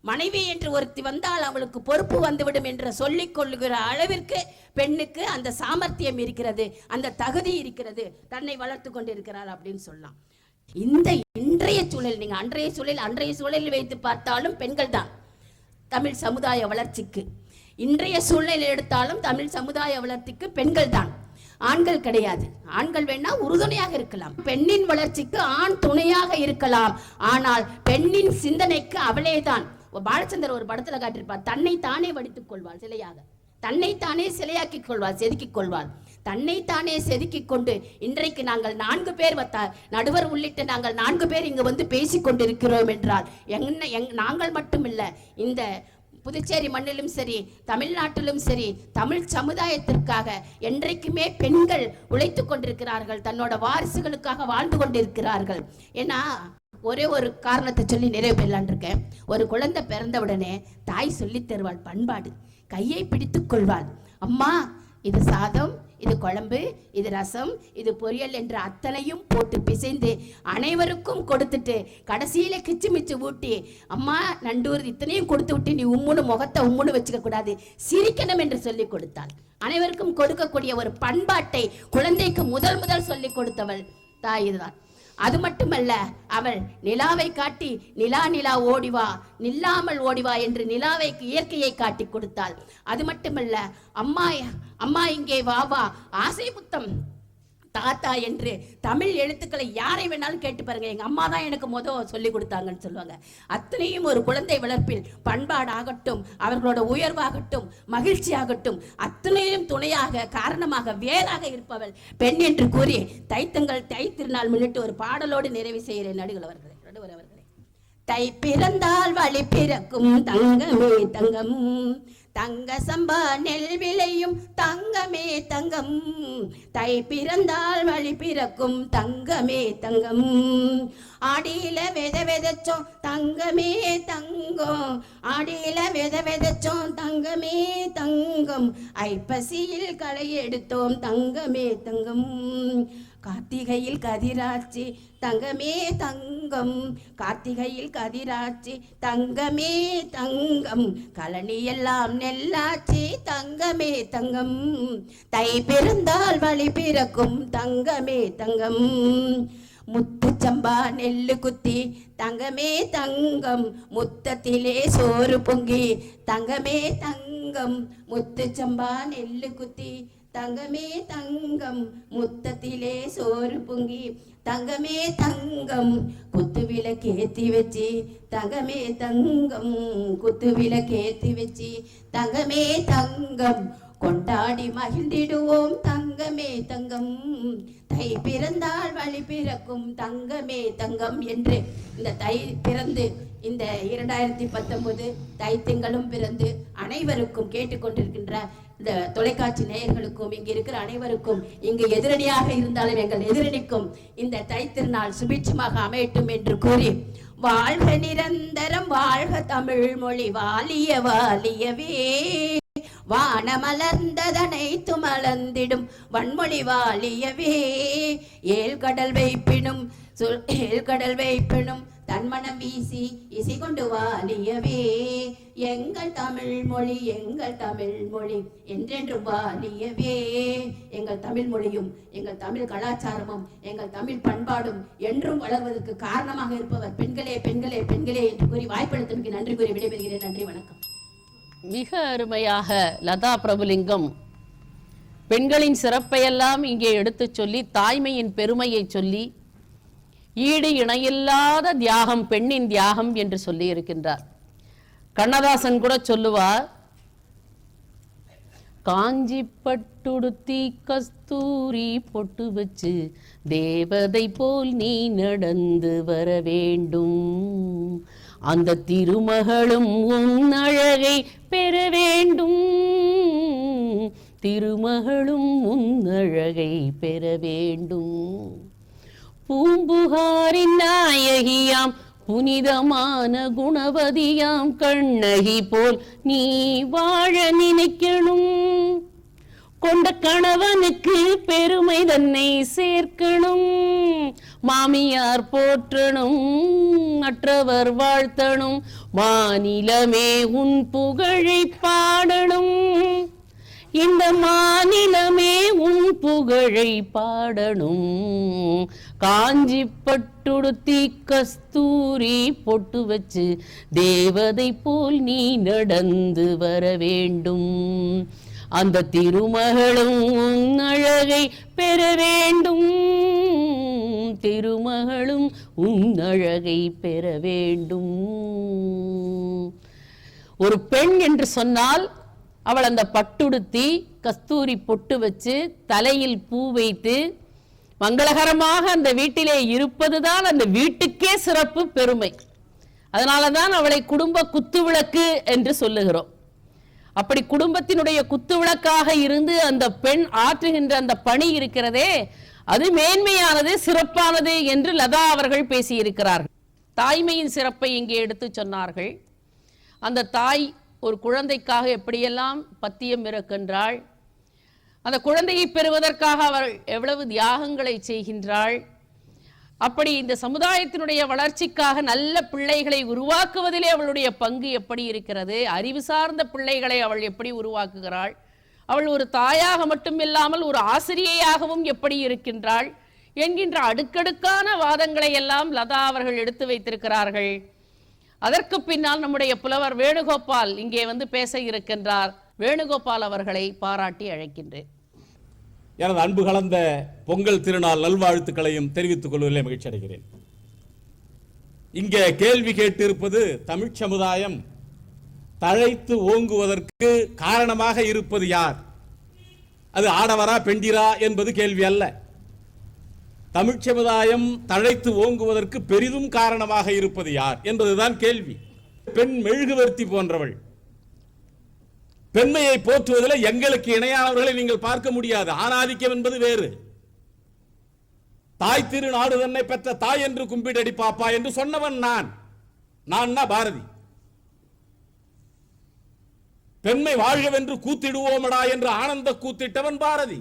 மனைவி என்று ஒருத்தி வந்தால் அவளுக்கு பொறுப்பு வந்துவிடும் என்று சொல்லிக் கொள்ளுகிற அளவிற்கு பெண்ணுக்கு அந்த சாமர்த்தியம் இருக்கிறது, அந்த தகுதி இருக்கிறது, தன்னை வளர்த்து கொண்டிருக்கிறாள் அப்படின்னு சொல்லலாம். இந்த இன்றைய சூழல், நீங்க அன்றைய சூழலில் வைத்து பார்த்தாலும் பெண்கள் தான் தமிழ் சமுதாய வளர்ச்சிக்கு. இன்றைய சூழ்நிலை எடுத்தாலும் தமிழ் சமுதாய வளர்ச்சிக்கு பெண்கள் தான், ஆண்கள் கிடையாது. ஆண்கள் வேணா உறுதுணையாக இருக்கலாம், பெண்ணின் வளர்ச்சிக்கு ஆண் துணையாக இருக்கலாம். ஆனால் பெண்ணின் சிந்தனைக்கு அவளே தான். பாலச்சந்தர் ஒரு படத்துல காட்டியிருப்பார், தன்னை தானே வடித்துக் கொள்வாள் சிலையாக, தன்னைத்தானே சிலையாக்கிக் கொள்வாள், செதுக்கிக் கொள்வாள். தன்னைத்தானே செதுக்கிக் கொண்டு இன்றைக்கு நாங்கள் 4 பேர் நடுவர் உள்ளிட்ட நாங்கள் 4 பேர் இங்கு வந்து பேசிக் கொண்டிருக்கிறோம் என்றால் நாங்கள் மட்டுமில்லை, இந்த புதுச்சேரி மண்ணிலும் சரி தமிழ்நாட்டிலும் சரி தமிழ் சமுதாயத்திற்காக என்றைக்குமே பெண்கள் உழைத்து கொண்டிருக்கிறார்கள், தன்னோட வாரிசுகளுக்காக வாழ்ந்து கொண்டிருக்கிறார்கள். ஏன்னா ஒரே ஒரு காரணத்தை சொல்லி நிறைவு பெறலான் இருக்கேன். ஒரு குழந்தை பிறந்த உடனே தாய் சொல்லி தருவாள் பண்பாடு, கையை பிடித்துக் கொள்வாள். அம்மா இது சாதம், இது குழம்பு, இது ரசம், இது பொரியல் என்று அத்தனையும் போட்டு பிசைந்து அனைவருக்கும் கொடுத்துட்டு கடைசியில கிச்சு மிச்சு ஊட்டி அம்மா நண்டூர் இத்தனையும் கொடுத்து விட்டு நீ உம்முன்னு முகத்தை உம்முன்னு வச்சுக்க கூடாது, சிரிக்கணும் என்று சொல்லி கொடுத்தாள். அனைவருக்கும் கொடுக்கக்கூடிய ஒரு பண்பாட்டை குழந்தைக்கு முதல் சொல்லிக் கொடுத்தவள் தாய் தான். அது மட்டுமல்ல, அவள் நிலாவை காட்டி நிலா ஓடிவா, நில்லாமல் ஓடிவா என்று நிலாவைக்கு இயற்கையை காட்டி கொடுத்தாள். அது மட்டுமல்ல, அம்மா இங்கே வா, ஆசை முத்தம் தாத்தா என்று தமிழ் எழுத்துக்களை யாரை வேணாலும் கேட்டு பாருங்க, எங்க அம்மா தான் எனக்கு சொல்லி கொடுத்தாங்கன்னு சொல்லுவாங்க. அத்தனையும் ஒரு குழந்தை வளர்ப்பில் பண்பாடாகட்டும், அவர்களோட உயர்வாகட்டும், மகிழ்ச்சியாகட்டும், அத்தனையும் துணையாக காரணமாக வேறாக இருப்பவள் பெண் என்று கூறி தைத்தங்கள் தை திருநாள் முன்னிட்டு ஒரு பாடலோடு நிறைவு செய்கிறேன். நடுவர் அவர்களே, தை பிறந்தால் வழி பிறக்கும் தங்கமே தங்கம், தங்க சம்பா நெல் விளையும் தங்கமே தங்கம், தை பிறந்தால் வழி பிறக்கும் தங்கமே தங்கம், ஆடியில விதைச்சோம் தங்கமே தங்கம், ஆடியில விதைச்சோம் தங்கமே தங்கம், ஐப்பசியில் களை எடுத்தோம் தங்கமே தங்கம், கார்த்திகையில் கதிராட்சி தங்கமே தங்கம், கார்த்திகையில் கதிராட்சி தங்கமே தங்கம், கழனி எல்லாம் நெல்லாச்சி தங்கமே தங்கம், தை பிறந்தால் வழி பிறக்கும் தங்கமே தங்கம், முத்து சம்பா நெல்லு குத்தி தங்கமே தங்கம், முத்தத்திலே சோறு பொங்கி தங்கமே தங்கம், முத்து சம்பா நெல்லு குத்தி தங்கமே தங்கம், முத்தத்திலே சோறு பொங்கி தங்கமே தங்கம், குத்து விளக்கேத்தி வச்சு தங்கமே தங்கம், குத்து விளக்கேத்தி வச்சு தங்கமே தங்கம், கொண்டாடி மகிழ்ந்திடுவோம் தங்கமே தங்கம், தை பிறந்தால் வழி பிறக்கும் தங்கமே தங்கம் என்று இந்த தை பிறந்து இந்த 2019 தை திங்களும் பிறந்து அனைவருக்கும் கேட்டுக்கொண்டிருக்கின்ற இந்த தொலைக்காட்சி நேயர்களுக்கும் இங்கு இருக்கிற அனைவருக்கும், இங்கு எதிரணியாக இருந்தாலும் எங்கள் எதிரணிக்கும் இந்த தை திருநாள் சுபிட்சமாக அமையட்டும் என்று கூறி வாழ்க நிரந்தரம் வாழ்க தமிழ் மொழி வாலிய வாலியவே. வானமலர்ந்ததனைத்து மலர்ந்திடும் வன்மொழி வாலியவே. ஏழ்கடல் வைப்பினும் தன்மனம் வீசி இசை கொண்டு வாலியவே. எங்கள் தமிழ் மொழி என்றென்றும் வாலியவே. எங்கள் தமிழ் மொழியும் எங்கள் தமிழ் கலாச்சாரமும் எங்கள் தமிழ் பண்பாடும் என்றும் வளர்வதற்கு காரணமாக இருப்பவர் பெண்களே பெண்களே பெண்களே என்று கூறி வாய்ப்பளித்தமைக்கு நன்றி கூறி விடைபெறுகிறேன். நன்றி, வணக்கம். மிக அருமையாக லதா பிரபுலிங்கம் பெண்களின் சிறப்பையெல்லாம் இங்கே எடுத்துச் சொல்லி தாய்மையின் பெருமையை சொல்லி ஈடு இணையில்லாத தியாகம் பெண்ணின் தியாகம் என்று சொல்லி இருக்கின்றார். கண்ணதாசன் கூட சொல்லுவார், காஞ்சி பட்டுடுத்தி கஸ்தூரி பொட்டு வச்சு தேவதை போல் நீ நடந்து வர வேண்டும், அந்த திருமகளும் உன் அழகை பெற வேண்டும், திருமகளும் உன் அழகை பெற வேண்டும். பூம்புகாரின் நாயகியாம் புனிதமான குணவதியாம் கண்ணகி போல் நீ வாழ நினைக்கணும், கொண்ட கணவனுக்கு பெருமை தன்னை சேர்க்கணும், மாமியார் போற்றணும், மற்றவர் வாழ்த்தணும், மாநிலமே உன் புகழை பாடணும், இந்த மாநிலமே உன் புகழை பாடணும், காஞ்சி பட்டுடுத்தி கஸ்தூரி பொட்டு வச்சு தேவதை போல் நீ நடந்து வர வேண்டும், அந்த திருமகளும் உன் அழகை பெற வேண்டும், திருமகளும் உன் அழகை பெற வேண்டும். ஒரு பெண் என்று சொன்னால் அவள் அந்த பட்டுடுத்தி கஸ்தூரி பொட்டு வச்சு தலையில் பூ வைத்து மங்களகரமாக அந்த வீட்டிலே இருப்பதுதான் அந்த வீட்டுக்கே சிறப்பு பெருமை. அதனாலதான் அவளை குடும்ப குத்துவிளக்கு என்று சொல்லுகிறோம். அப்படி குடும்பத்தினுடைய குத்துவிளக்காக இருந்து அந்த பெண் ஆற்றுகின்ற அந்த பணி இருக்கிறதே, அது மேன்மையானது, சிறப்பானது என்று லதா அவர்கள் பேசியிருக்கிறார்கள். தாய்மையின் சிறப்பை இங்கே எடுத்து சொன்னார்கள். அந்த தாய் ஒரு குழந்தைக்காக எப்படியெல்லாம் பத்தியம் இருக்கின்றாள், அந்த குழந்தையை பெறுவதற்காக அவள் எவ்வளவு தியாகங்களை செய்கின்றாள், அப்படி இந்த சமுதாயத்தினுடைய வளர்ச்சிக்காக நல்ல பிள்ளைகளை உருவாக்குவதிலே அவளுடைய பங்கு எப்படி இருக்கிறது, அறிவு சார்ந்த பிள்ளைகளை அவள் எப்படி உருவாக்குகிறாள், அவள் ஒரு தாயாக மட்டுமில்லாமல் ஒரு ஆசிரியையாகவும் எப்படி இருக்கின்றாள் என்கின்ற அடுக்கடுக்கான வாதங்களை எல்லாம் லதா அவர்கள் எடுத்து வைத்திருக்கிறார்கள். அதற்கு பின்னால் நம்முடைய புலவர் வேணுகோபால் இங்கே வந்து பேச இருக்கின்றார். வேணுகோபால் அவர்களை பாராட்டி அழைக்கின்றேன். எனது அன்பு கலந்த பொங்கல் திருநாள் நல்வாழ்த்துக்களையும் தெரிவித்துக் கொள்வதில் மகிழ்ச்சி அடைகிறேன். இங்கே கேள்வி கேட்டிருப்பது தமிழ் சமுதாயம் தழைத்து ஓங்குவதற்கு காரணமாக இருப்பது யார், அது ஆடவரா பெண்டிரா என்பது கேள்வி அல்ல. தமிழ் சமுதாயம் தழைத்து ஓங்குவதற்கு பெரிதும் காரணமாக இருப்பது யார் என்பதுதான் கேள்வி. பெண் மெழுகுவர்த்தி போன்றவள். பெண்மையை போற்றுவதில் எங்களுக்கு இணையானவர்களை நீங்கள் பார்க்க முடியாது. ஆணாதிக்கம் என்பது வேறு. தாய் திரு நாடு தன்னை பெற்ற தாய் என்று கும்பிடடி பாப்பா என்று சொன்னவன் நான் பாரதி. பெண்மை வாழ்கவென்று கூத்திடுவோமடா என்று ஆனந்த கூத்திட்டவன் பாரதி.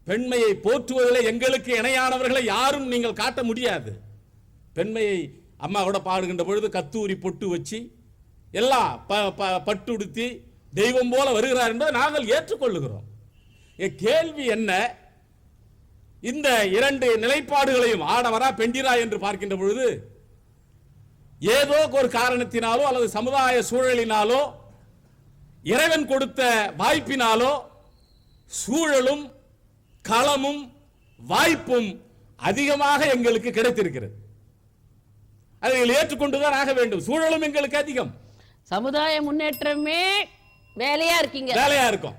பெண்மையை போற்றுவதில் எங்களுக்கு இணையானவர்களை யாரும் நீங்கள் காட்ட முடியாது. பெண்மையை அம்மா கூட பாடுகின்ற பொழுது கத்தூரி பொட்டு வச்சு எல்லாம் பட்டுடுத்தி தெய்வம் போல வருகிறார் என்பதை நாங்கள் ஏற்றுக்கொள்ளுகிறோம். கேள்வி என்ன, இந்த இரண்டு நிலைப்பாடுகளையும் ஆடவரா பெண்டிரா என்று பார்க்கின்ற பொழுது ஏதோ ஒரு காரணத்தினாலோ அல்லது சமுதாய சூழலினாலோ இறைவன் கொடுத்த வாய்ப்பினாலோ சூழலும் களமும் வாய்ப்பும் அதிகமாக எங்களுக்கு கிடைத்திருக்கிறது. அதை ஏற்றுக்கொண்டுதான் ஆக வேண்டும். சூழலும் எங்களுக்கு அதிகம். சமுதாய முன்னேற்றமே வேலையா இருக்கீங்க, வேலையா இருக்கும்.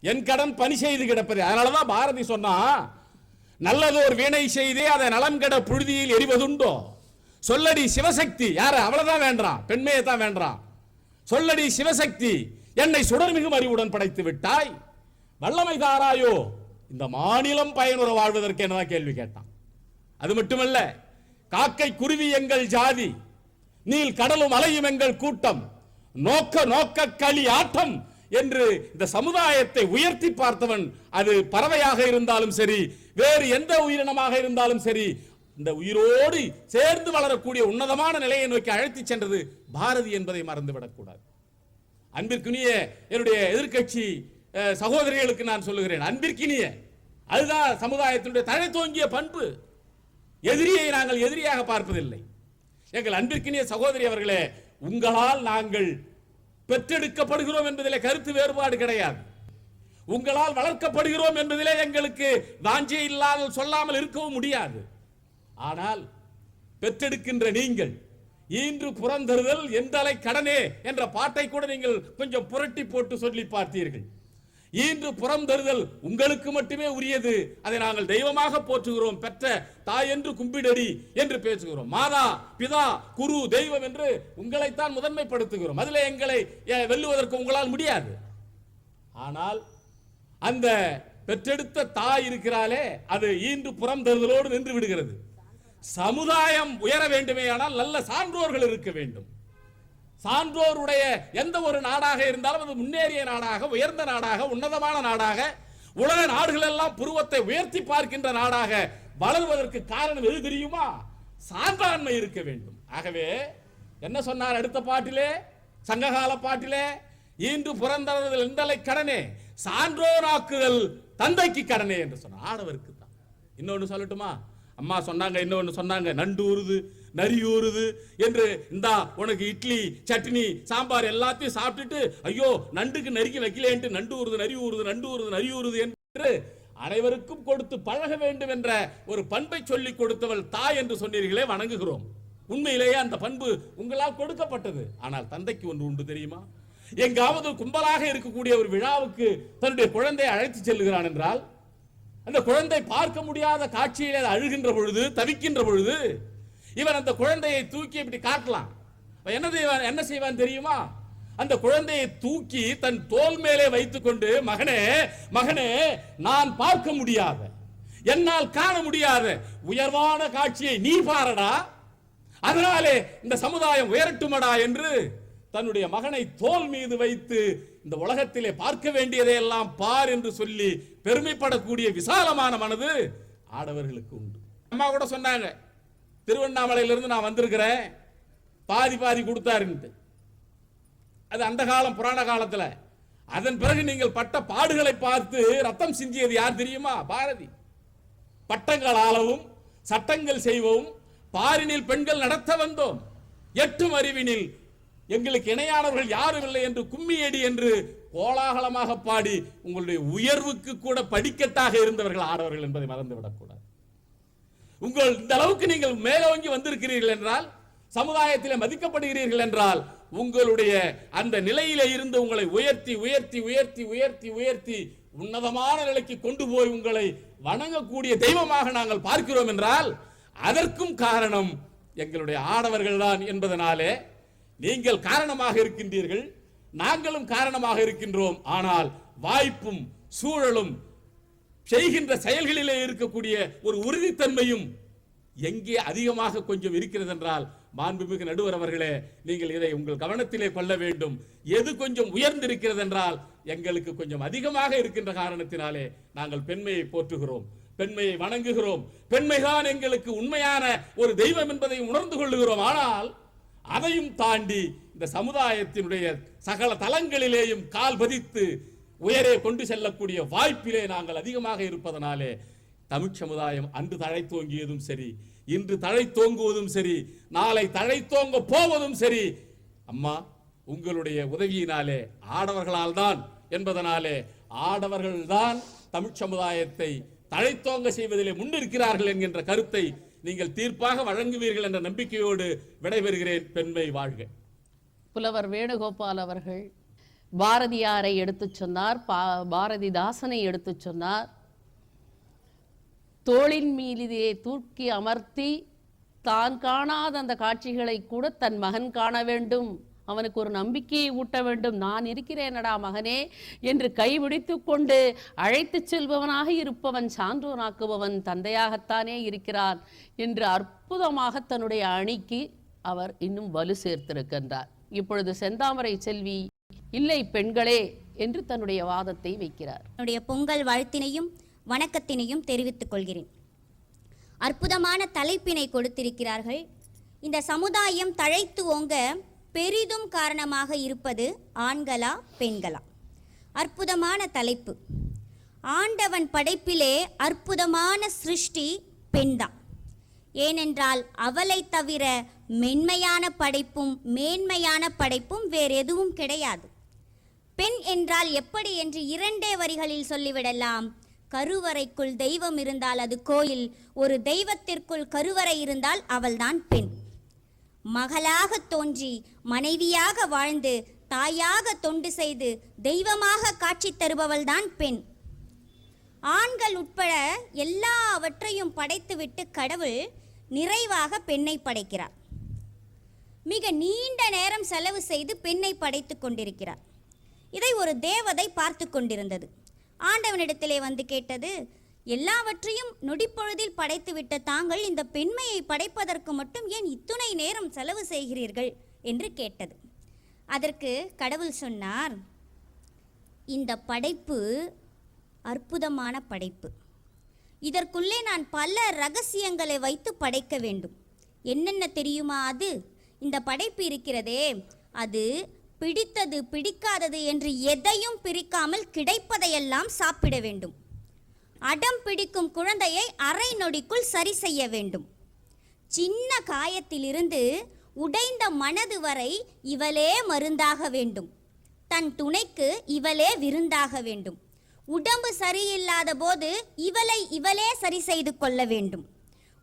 என் கடன் பணி செய்து கிடப்பது. அதனாலதான் பாரதி சொன்னா, நல்லது ஒரு வீணை செய்தே அதை நலம் கெட புழுதியில் எரிவதுண்டோ, சொல்லடி சிவசக்தி. யார அவ்வளவுதான் வேண்டாம், பெண்மையை தான் வேண்டாம். சொல்லடி சிவசக்தி என்னை சுடர்மிகும் அறிவுடன் படைத்து விட்டாய், வல்லமை தாராயோ இந்த மாநிலம் பயனுற வாழ்வதற்கு என்னதான் கேள்வி கேட்டான். அது மட்டுமல்ல, காக்கை குருவி எங்கள் ஜாதி, நீல் கடலும் அலையும் எங்கள் கூட்டம், நோக்க நோக்க களி ஆட்டம் என்று இந்த சமுதாயத்தை உயர்த்தி பார்த்தவன், அது பறவையாக இருந்தாலும் சரி, வேறு எந்த உயிரினமாக இருந்தாலும் சரி, இந்த உயிரோடு சேர்ந்து வளரக்கூடிய உன்னதமான நிலையை நோக்கி அழைத்து சென்றது பாரதி என்பதை மறந்துவிடக்கூடாது. அன்பிற்குரிய என்னுடைய எதிர்க்கட்சி சகோதரிகளுக்கு நான் சொல்லுகிறேன், அன்பிற்கினிய, அதுதான் சமுதாயத்தினுடைய தழைத்தோங்கிய பண்பு. எதிரியை நாங்கள் எதிரியாக பார்ப்பதில்லை. எங்கள் அன்பிற்கினிய சகோதரி அவர்களே, உங்களால் நாங்கள் பெற்றெடுக்கப்படுகிறோம் என்பதிலே கருத்து வேறுபாடு கிடையாது. உங்களால் வளர்க்கப்படுகிறோம் என்பதிலே எங்களுக்கு வாஞ்சை இல்லாமல் சொல்லாமல் இருக்கவும் முடியாது. ஆனால் பெற்றெடுக்கின்ற நீங்கள் ஈன்று புறந்தருதல் எந்தலை கடனே என்ற பாட்டை கூட நீங்கள் கொஞ்சம் புரட்டி போட்டு சொல்லி பார்த்தீர்கள். ஈன்று புறம் தருதல் உங்களுக்கு மட்டுமே உரியது, அதை நாங்கள் தெய்வமாக போற்றுகிறோம், பெற்ற தாய் என்று கும்பிடடி என்று பேசுகிறோம், மாதா பிதா குரு தெய்வம் என்று உங்களைத்தான் முதன்மைப்படுத்துகிறோம். அதில் எங்களை வெல்லுவதற்கு உங்களால் முடியாது. ஆனால் அந்த பெற்றெடுத்த தாய் இருக்கிறாளே, அது ஈன்று புறம் தருதலோடு நின்று விடுகிறது. சமுதாயம் உயர வேண்டுமே ஆனால் நல்ல சான்றோர்கள் இருக்க வேண்டும். சான்றோருடைய எந்த ஒரு நாடாக இருந்தாலும் அது முன்னேறிய நாடாக, உயர்ந்த நாடாக, உன்னதமான நாடாக, உலக நாடுகள் எல்லாம் புருவத்தை உயர்த்தி பார்க்கின்ற நாடாக வளர்வதற்கு காரணம் எது தெரியுமா? சான்றாண்மை இருக்க வேண்டும். ஆகவே என்ன சொன்னார் அடுத்த பாட்டிலே, சங்ககால பாட்டிலே, ஈன்று புறந்தருதல் எந்தலை கடனே, சான்றோராக்குதல் தந்தைக்கு கடனே என்று சொன்னார். ஆடவருக்கு தான். இன்னொன்னு சொல்லட்டுமா? அம்மா சொன்னாங்க, இன்னொன்னு சொன்னாங்க, நண்டு ஊறுது நரி ஊறுது என்று. இந்தா உனக்கு இட்லி சட்னி சாம்பார் எல்லாத்தையும் சாப்பிட்டுட்டு, ஐயோ நண்டுக்கு நறுக்கி வைக்கலேன்ட்டு நண்டு ஊறுது நரி ஊறுது நண்டு ஊறுது நரி ஊறுது என்று அனைவருக்கும் கொடுத்து பழக வேண்டும் என்ற ஒரு பண்பை சொல்லிக் கொடுத்தவள் தாய் என்று சொன்னீர்களே, வணங்குகிறோம். உண்மையிலேயே அந்த பண்பு உங்களால் கொடுக்கப்பட்டது. ஆனால் தந்தைக்கு ஒன்று உண்டு தெரியுமா? எங்காவது கும்பலாக இருக்கக்கூடிய ஒரு விழாவுக்கு தன்னுடைய குழந்தையை அழைத்து செல்லுகிறான் என்றால், அந்த குழந்தை பார்க்க முடியாத காட்சியிலே அழுகின்ற பொழுது, தவிக்கின்ற பொழுது, இவன் அந்த குழந்தையை தூக்கி இப்படி காட்டலாம். என்ன செய்வான் தெரியுமா? அந்த குழந்தையை தூக்கி தன் தோள் மேலே வைத்துக் கொண்டு, மகனே மகனே, நான் பார்க்க முடியாத, என்னால் காண முடியாத உயர்வான காட்சியை நீ பாரடா, அதனாலே இந்த சமுதாயம் உயரட்டுமடா என்று தன்னுடைய மகனை தோள் மீது வைத்து இந்த உலகத்திலே பார்க்க வேண்டியதை எல்லாம் பார் என்று சொல்லி பெருமைப்படக்கூடிய விசாலமான மனது ஆடவர்களுக்கு உண்டு. அம்மா கூட சொன்னாங்க, திருவண்ணாமலையிலிருந்து நான் வந்திருக்கிறேன், பாதி பாதி கொடுத்தாருன்ட்டு. அது அந்த காலம், புராண காலத்தில். அதன் பிறகு நீங்கள் பட்ட பாடுகளை பார்த்து ரத்தம் சிந்தியது யார் தெரியுமா? பாரதி. பட்டங்கள் ஆளவும் சட்டங்கள் செய்வோம், பாரினில் பெண்கள் நடத்த வந்தோம், எட்டும் அறிவினில் எங்களுக்கு இணையானவர்கள் யாரும் இல்லை என்று கும்மியடி என்று கோலாகலமாக பாடி உங்களுடைய உயர்வுக்கு கூட படிக்கட்டாக இருந்தவர்கள் ஆடவர்கள் என்பதை மறந்துவிடக்கூடாது. உங்கள் இந்த அளவுக்கு நீங்கள் மேலோங்கி வந்திருக்கிறீர்கள் என்றால், சமுதாயத்தில் மதிக்கப்படுகிறீர்கள் என்றால், உங்களுடைய அந்த நிலையில இருந்து உங்களை உயர்த்தி உயர்த்தி உயர்த்தி உயர்த்தி உயர்த்தி உன்னதமான நிலைக்கு கொண்டு போய் உங்களை வணங்கக்கூடிய தெய்வமாக நாங்கள் பார்க்கிறோம் என்றால், அதற்கும் காரணம் எங்களுடைய ஆடவர்கள் தான் என்பதனாலே நீங்கள் காரணமாக இருக்கின்றீர்கள், நாங்களும் காரணமாக இருக்கின்றோம். ஆனால் வாய்ப்பும் சூழலும் செய்கின்ற செயல்களிலே இருக்கக்கூடிய ஒரு உறுதித்தன்மையும் எங்கே அதிகமாக கொஞ்சம் இருக்கிறது என்றால், மாண்புமிகு நடுவர் அவர்களே, நீங்கள் இதை உங்கள் கவனத்திலே கொள்ள வேண்டும். எது கொஞ்சம் உயர்ந்திருக்கிறது என்றால், எங்களுக்கு கொஞ்சம் அதிகமாக இருக்கின்ற காரணத்தினாலே நாங்கள் பெண்மையை போற்றுகிறோம், பெண்மையை வணங்குகிறோம், பெண்மைதான் எங்களுக்கு உண்மையான ஒரு தெய்வம் என்பதை உணர்ந்து கொள்ளுகிறோம். ஆனால் அதையும் தாண்டி இந்த சமுதாயத்தினுடைய சகல தளங்களிலேயும் கால் பதித்து உயரே கொண்டு செல்லக்கூடிய வாய்ப்பிலே நாங்கள் அதிகமாக இருப்பதனாலே தமிழ் சமுதாயம் அன்று தழைத்தோங்கியதும் சரி, இன்று தழைத்தோங்குவதும் சரி, நாளை தழைத்தோங்க போவதும் சரி, அம்மா உங்களுடைய உதவியினாலே, ஆடவர்களால் தான் என்பதனாலே, ஆடவர்கள் தான் தமிழ் சமுதாயத்தை தழைத்தோங்க செய்வதிலே முன்னிருக்கிறார்கள் என்கின்ற கருத்தை நீங்கள் தீர்ப்பாக வழங்குவீர்கள் என்ற நம்பிக்கையோடு விடைபெறுகிறேன். பெண்மை வாழ்க. புலவர் வேணுகோபால் அவர்கள் பாரதியாரை எடுத்துச் சொன்னார், பாரதிதாசனை எடுத்துச் சொன்னார். தோளின் மீதிலே தூக்கி அமர்த்தி தான் காணாத அந்த காட்சிகளை கூட தன் மகன் காண வேண்டும், அவனுக்கு ஒரு நம்பிக்கையை ஊட்ட வேண்டும். நான் இருக்கிறேனடா மகனே என்று கைபிடித்து கொண்டு அழைத்து செல்பவனாக இருப்பவன் சான்றோனாக்குபவன் தந்தையாகத்தானே இருக்கிறான் என்று அற்புதமாக தன்னுடைய அணிக்கு அவர் இன்னும் வலு சேர்த்திருக்கின்றார். இப்பொழுது செந்தாமரை செல்வி இல்லை பெண்களே என்று தன்னுடைய வாதத்தை வைக்கிறார். என்னுடைய பொங்கல் வாழ்த்தினையும் வணக்கத்தினையும் தெரிவித்துக் கொள்கிறேன். அற்புதமான தலைப்பினை கொடுத்திருக்கிறார்கள். இந்த சமுதாயம் தழைத்து ஓங்க பெரிதும் காரணமாக இருப்பது ஆண்களா பெண்களா? அற்புதமான தலைப்பு. ஆண்டவன் படைப்பிலே அற்புதமான சிருஷ்டி பெண்தான். ஏனென்றால் அவளை தவிர மென்மையான படைப்பும் மேன்மையான படைப்பும் வேறு எதுவும் கிடையாது. பெண் என்றால் எப்படி என்று 2 வரிகளில் சொல்லிவிடலாம். கருவறைக்குள் தெய்வம் இருந்தால் அது கோயில், ஒரு தெய்வத்திற்குள் கருவறை இருந்தால் அவள்தான் பெண். மகளாக தோன்றி மனைவியாக வாழ்ந்து தாயாக தொண்டு செய்து தெய்வமாக காட்சி தருபவள்தான் பெண். ஆண்கள் உட்பட எல்லாவற்றையும் படைத்துவிட்டு கடவுள் நிறைவாக பெண்ணை படைக்கிறார். மிக நீண்ட நேரம் செலவு செய்து பெண்ணை படைத்து கொண்டிருக்கிறார். இதை ஒரு தேவதை பார்த்து கொண்டிருந்தது. ஆண்டவனிடத்திலே வந்து கேட்டது, எல்லாவற்றையும் நொடிப்பொழுதில் படைத்துவிட்ட தாங்கள் இந்த பெண்மையை படைப்பதற்கு மட்டும் ஏன் இத்துணை நேரம் செலவு செய்கிறீர்கள் என்று கேட்டது. அதற்கு கடவுள் சொன்னார், இந்த படைப்பு அற்புதமான படைப்பு. இதற்குள்ளே நான் பல ரகசியங்களை வைத்து படைக்க வேண்டும். என்னென்ன தெரியுமா? அது இந்த படைப்பு இருக்கிறதே, அது பிடித்தது பிடிக்காதது என்று எதையும் பிரிக்காமல் கிடைப்பதையெல்லாம் சாப்பிட வேண்டும். அடம் பிடிக்கும் குழந்தையை அரை நொடிக்குள் சரி செய்ய வேண்டும். சின்ன காயத்திலிருந்து உடைந்த மனது வரை இவளே மருந்தாக வேண்டும். தன் துணைக்கு இவளே விருந்தாக வேண்டும். உடம்பு சரியில்லாத போது இவளே சரி செய்து கொள்ள வேண்டும்.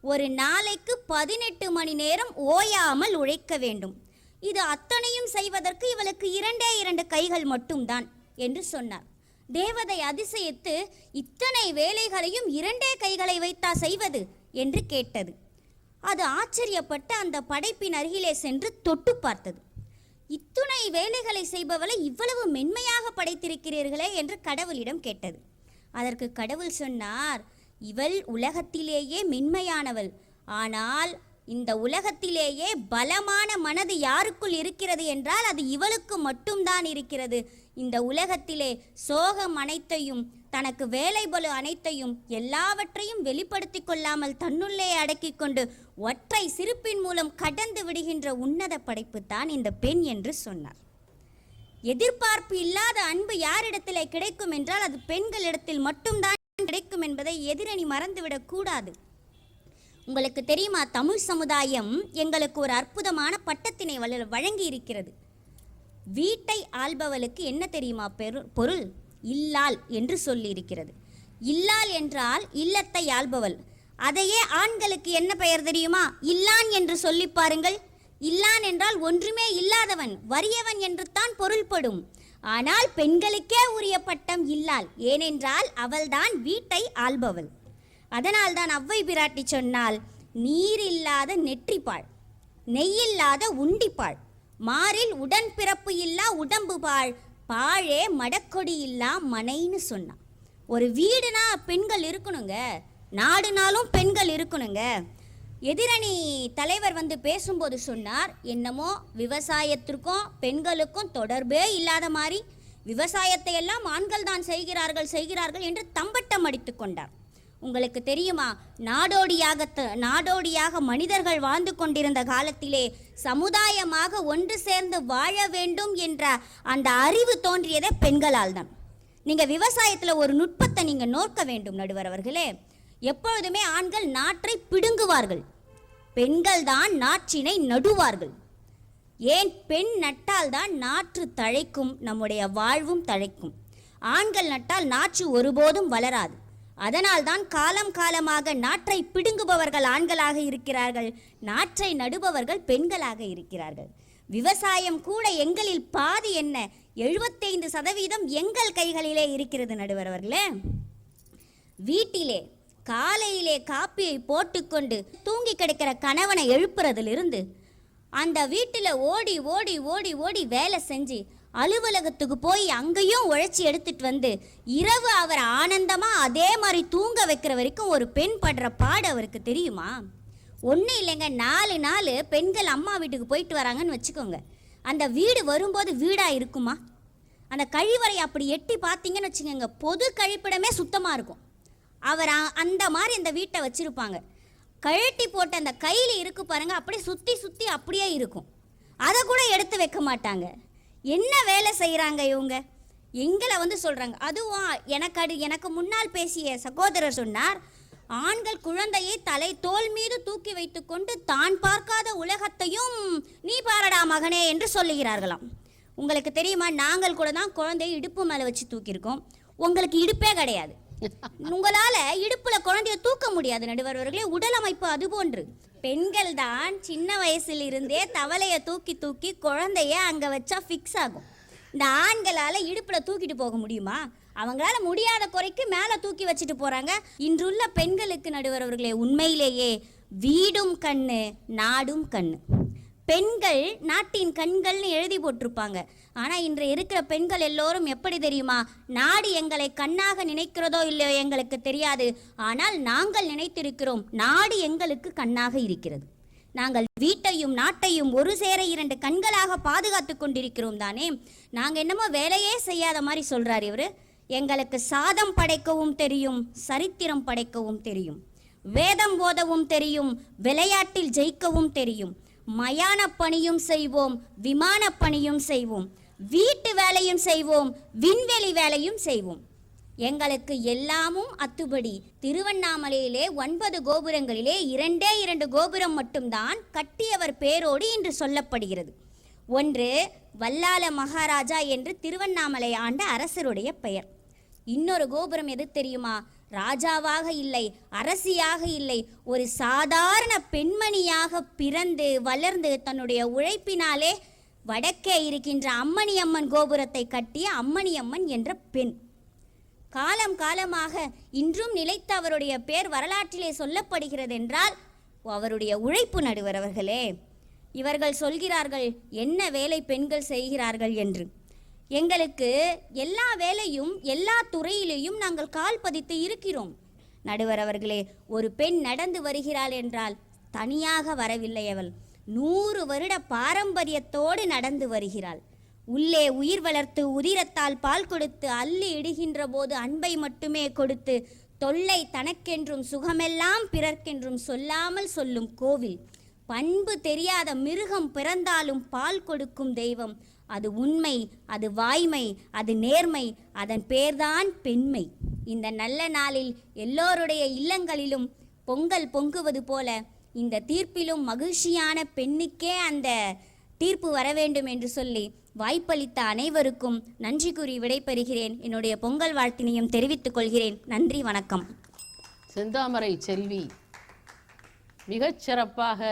ஒரு நாளைக்கு 18 மணி நேரம் ஓயாமல் உழைக்க வேண்டும். இது அத்தனையும் செய்வதற்கு இவளுக்கு 2 கைகள் மட்டும்தான் என்று சொன்னார். தேவதை அதிசயித்து, இத்தனை வேலைகளையும் 2 கைகளை வைத்தா செய்வது என்று கேட்டது. அது ஆச்சரியப்பட்டு அந்த படைப்பின் அருகிலே சென்று தொட்டு பார்த்தது. இத்துணை வேலைகளை செய்பவளை இவ்வளவு மென்மையாக படைத்திருக்கிறீர்களே என்று கடவுளிடம் கேட்டது. அதற்கு கடவுள் சொன்னார், இவள் உலகத்திலேயே மென்மையானவள். ஆனால் இந்த உலகத்திலேயே பலமான மனது யாருக்குள் இருக்கிறது என்றால் அது இவளுக்கு மட்டும்தான் இருக்கிறது. இந்த உலகத்திலே சோகம் அனைத்தையும், தனக்கு வேலை பளு அனைத்தையும், எல்லாவற்றையும் வெளிப்படுத்தி கொள்ளாமல் தன்னுள்ளே அடக்கி கொண்டு ஒற்றை சிரிப்பின் மூலம் கடந்து விடுகின்ற உன்னத படைப்பு தான் இந்த பெண் என்று சொன்னார். எதிர்பார்ப்பு இல்லாத அன்பு யாரிடத்திலே கிடைக்கும் என்றால் அது பெண்களிடத்தில் மட்டும்தான் கிடைக்கும் என்பதை எதிரணி மறந்துவிடக் கூடாது. உங்களுக்கு தெரியுமா, தமிழ் சமுதாயம் எங்களுக்கு ஒரு அற்புதமான பட்டத்தினை வழங்கி இருக்கிறது. வீட்டை ஆள்பவளுக்கு என்ன தெரியுமா பொருள்? இல்லாள் என்று சொல்லி இருக்கிறது. இல்லாள் என்றால் இல்லத்தை ஆள்பவள். அதையே ஆண்களுக்கு என்ன பெயர் தெரியுமா? இல்லான் என்று சொல்லி பாருங்கள். இல்லான் என்றால் ஒன்றுமே இல்லாதவன், வறியவன் என்று தான் பொருள்படும். ஆனால் பெண்களுக்கே உரிய பட்டம் இல்லாள். ஏனென்றால் அவள்தான் வீட்டை ஆள்பவள். அதனால்தான் அவ்வை பிராட்டி சொன்னால், நீர் இல்லாத நெற்றிப்பாள், நெய்யில்லாத உண்டிப்பாள், மாறில் உடன்பிறப்பு இல்லா உடம்பு பாழ், பாழே மடக்கொடி இல்லா மனைன்னு சொன்னான். ஒரு வீடுனா பெண்கள் இருக்கணுங்க, நாடுனாலும் பெண்கள் இருக்கணுங்க. எதிரணி தலைவர் வந்து பேசும்போது சொன்னார், என்னமோ விவசாயத்திற்கும் பெண்களுக்கும் தொடர்பே இல்லாத மாதிரி விவசாயத்தை எல்லாம் ஆண்கள் தான் செய்கிறார்கள் என்று தம்பட்டம் அடித்து கொண்டார். உங்களுக்கு தெரியுமா, நாடோடியாக மனிதர்கள் வாழ்ந்து கொண்டிருந்த காலத்திலே சமுதாயமாக ஒன்று சேர்ந்து வாழ வேண்டும் என்ற அந்த அறிவு தோன்றியதே பெண்களால் தான். நீங்கள் விவசாயத்தில் ஒரு நுட்பத்தை நீங்கள் நோக்க வேண்டும் நடுவர் அவர்களே. எப்பொழுதுமே ஆண்கள் நாற்றை பிடுங்குவார்கள், பெண்கள் தான் நாற்றினை நடுவார்கள். ஏன்? பெண் நட்டால் தான் நாற்று தழைக்கும், நம்முடைய வாழ்வும் தழைக்கும். ஆண்கள் நட்டால் நாற்று ஒருபோதும் வளராது. அதனால்தான் காலம் காலமாக நாற்றை பிடுங்குபவர்கள் ஆண்களாக இருக்கிறார்கள், நாற்றை நடுபவர்கள் பெண்களாக இருக்கிறார்கள். விவசாயம் கூட எங்களில் பாதி என்ன, 75% எங்கள் கைகளிலே இருக்கிறது நடுவர் அவர்களே. வீட்டிலே காலையிலே காப்பியை போட்டுக்கொண்டு தூங்கி கிடக்கிற கணவனை எழுப்புறதிலிருந்து அந்த வீட்டில் ஓடி ஓடி ஓடி ஓடி வேலை செஞ்சு அலுவலகத்துக்கு போய் அங்கேயும் உழைச்சி எடுத்துட்டு வந்து இரவு அவர் ஆனந்தமாக அதே மாதிரி தூங்க வைக்கிற வரைக்கும் ஒரு பெண் படுற பாடு அவருக்கு தெரியுமா? ஒன்றும் இல்லைங்க, 4 நாள் பெண்கள் அம்மா வீட்டுக்கு போயிட்டு வராங்கன்னு வச்சுக்கோங்க. அந்த வீடு வரும்போது வீடாக இருக்குமா? அந்த கழிவறை அப்படி எட்டி பார்த்தீங்கன்னு வச்சுக்கோங்க, பொது கழிப்பிடமே சுத்தமாக இருக்கும். அவர் அந்த மாதிரி அந்த வீட்டை வச்சுருப்பாங்க. கழட்டி போட்ட அந்த கையில் இருக்கு பாருங்க, அப்படியே சுற்றி சுற்றி அப்படியே இருக்கும். அதை கூட எடுத்து வைக்க மாட்டாங்க. என்ன வேலை செய்கிறாங்க இவங்க? எங்களை வந்து சொல்கிறாங்க. அதுவும் எனக்கு முன்னால் பேசிய சகோதரர் சொன்னார், ஆண்கள் குழந்தையை தோள் மீது தூக்கி வைத்து கொண்டு தான் பார்க்காத உலகத்தையும் நீ பாரடா மகனே என்று சொல்லுகிறார்களாம். உங்களுக்கு தெரியுமா, நாங்கள் கூட தான் குழந்தையை இடுப்பு மேலே வச்சு தூக்கியிருக்கோம். உங்களுக்கு இடுப்பே கிடையாது. உங்களால இடுப்புல குழந்தைய தூக்க முடியாது நடுவர் அவர்களே. உடல் அமைப்பு அது போன்று. பெண்கள் தான் சின்ன வயசுல இருந்தே தவளைய தூக்கி தூக்கி குழந்தைய அங்க வச்சா ஃபிக்ஸ் ஆகும். இந்த ஆண்களால இடுப்புல தூக்கிட்டு போக முடியுமா? அவங்களால முடியாத குறைக்கு மேல தூக்கி வச்சுட்டு போறாங்க. இன்றுள்ள பெண்களுக்கு நடுவர் அவர்களே, உண்மையிலேயே வீடும் கண்ணு நாடும் கண்ணு. பெண்கள் நாட்டின் கண்கள்னு எழுதி போட்டிருப்பாங்க. ஆனால் இன்று இருக்கிற பெண்கள் எல்லோரும் எப்படி தெரியுமா? நாடு எங்களை கண்ணாக நினைக்கிறதோ இல்லையோ எங்களுக்கு தெரியாது, ஆனால் நாங்கள் நினைத்திருக்கிறோம் நாடு எங்களுக்கு கண்ணாக இருக்கிறது. நாங்கள் வீட்டையும் நாட்டையும் ஒரு சேர 2 கண்களாக பாதுகாத்து கொண்டிருக்கிறோம் தானே. நாங்கள் என்னமோ வேலையே செய்யாத மாதிரி சொல்கிறார் இவர். எங்களுக்கு சாதம் படைக்கவும் தெரியும், சரித்திரம் படைக்கவும் தெரியும், வேதம் போதவும் தெரியும், விளையாட்டில் ஜெயிக்கவும் தெரியும், மயான பணியும் செய்வோம், விமான பணியும் செய்வோம், வீட்டு வேலையும் செய்வோம், விண்வெளி வேலையும் செய்வோம். எங்களுக்கு எல்லாமும் அத்துபடி. திருவண்ணாமலையிலே 9 கோபுரங்களிலே 2 கோபுரம் மட்டும்தான் கட்டியவர் பேரோடு இன்று சொல்லப்படுகிறது. ஒன்று வல்லால மகாராஜா என்று திருவண்ணாமலை ஆண்ட அரசருடைய பெயர். இன்னொரு கோபுரம் எது தெரியுமா? ராஜாவாக இல்லை, அரசியாக இல்லை, ஒரு சாதாரண பெண்மணியாக பிறந்து வளர்ந்து தன்னுடைய உழைப்பினாலே வடக்கே இருக்கின்ற அம்மணியம்மன் கோபுரத்தை கட்டிய அம்மணியம்மன் என்ற பெண். காலம் காலமாக இன்றும் நிலைத்த அவருடைய பேர் வரலாற்றிலே சொல்லப்படுகிறது என்றால் அவருடைய உழைப்பு நடுவர் அவர்களே. இவர்கள் சொல்கிறார்கள் என்ன வேலை பெண்கள் செய்கிறார்கள் என்று. எங்களுக்கு எல்லா வேலையும் எல்லா துறையிலேயும் நாங்கள் கால் பதித்து இருக்கிறோம் நடுவர் அவர்களே. ஒரு பெண் நடந்து வருகிறாள் என்றால் தனியாக வரவில்லை, அவள் 100 வருட பாரம்பரியத்தோடு நடந்து வருகிறாள். உள்ளே உயிர் வளர்த்து உதிரத்தால் பால் கொடுத்து அள்ளி இடுகின்ற போது அன்பை மட்டுமே கொடுத்து தொல்லை தனக்கென்றும் சுகமெல்லாம் பிறர்க்கென்றும் சொல்லாமல் சொல்லும் கோவில். பண்பு தெரியாத மிருகம் பிறந்தாலும் பால் கொடுக்கும் தெய்வம். அது உண்மை, அது வாய்மை, அது நேர்மை, அதன் பேர்தான் பெண்மை. இந்த நல்ல நாளில் எல்லோருடைய இல்லங்களிலும் பொங்கல் பொங்குவது போல இந்த தீர்ப்பிலும் மகிழ்ச்சியான பெண்ணுக்கே அந்த தீர்ப்பு வர வேண்டும் என்று சொல்லி வாய்ப்பளித்த அனைவருக்கும் நன்றி கூறி விடைபெறுகிறேன். என்னுடைய பொங்கல் வாழ்த்தினையும் தெரிவித்துக் கொள்கிறேன். நன்றி, வணக்கம். செந்தாமரை செல்வி மிகச் சிறப்பாக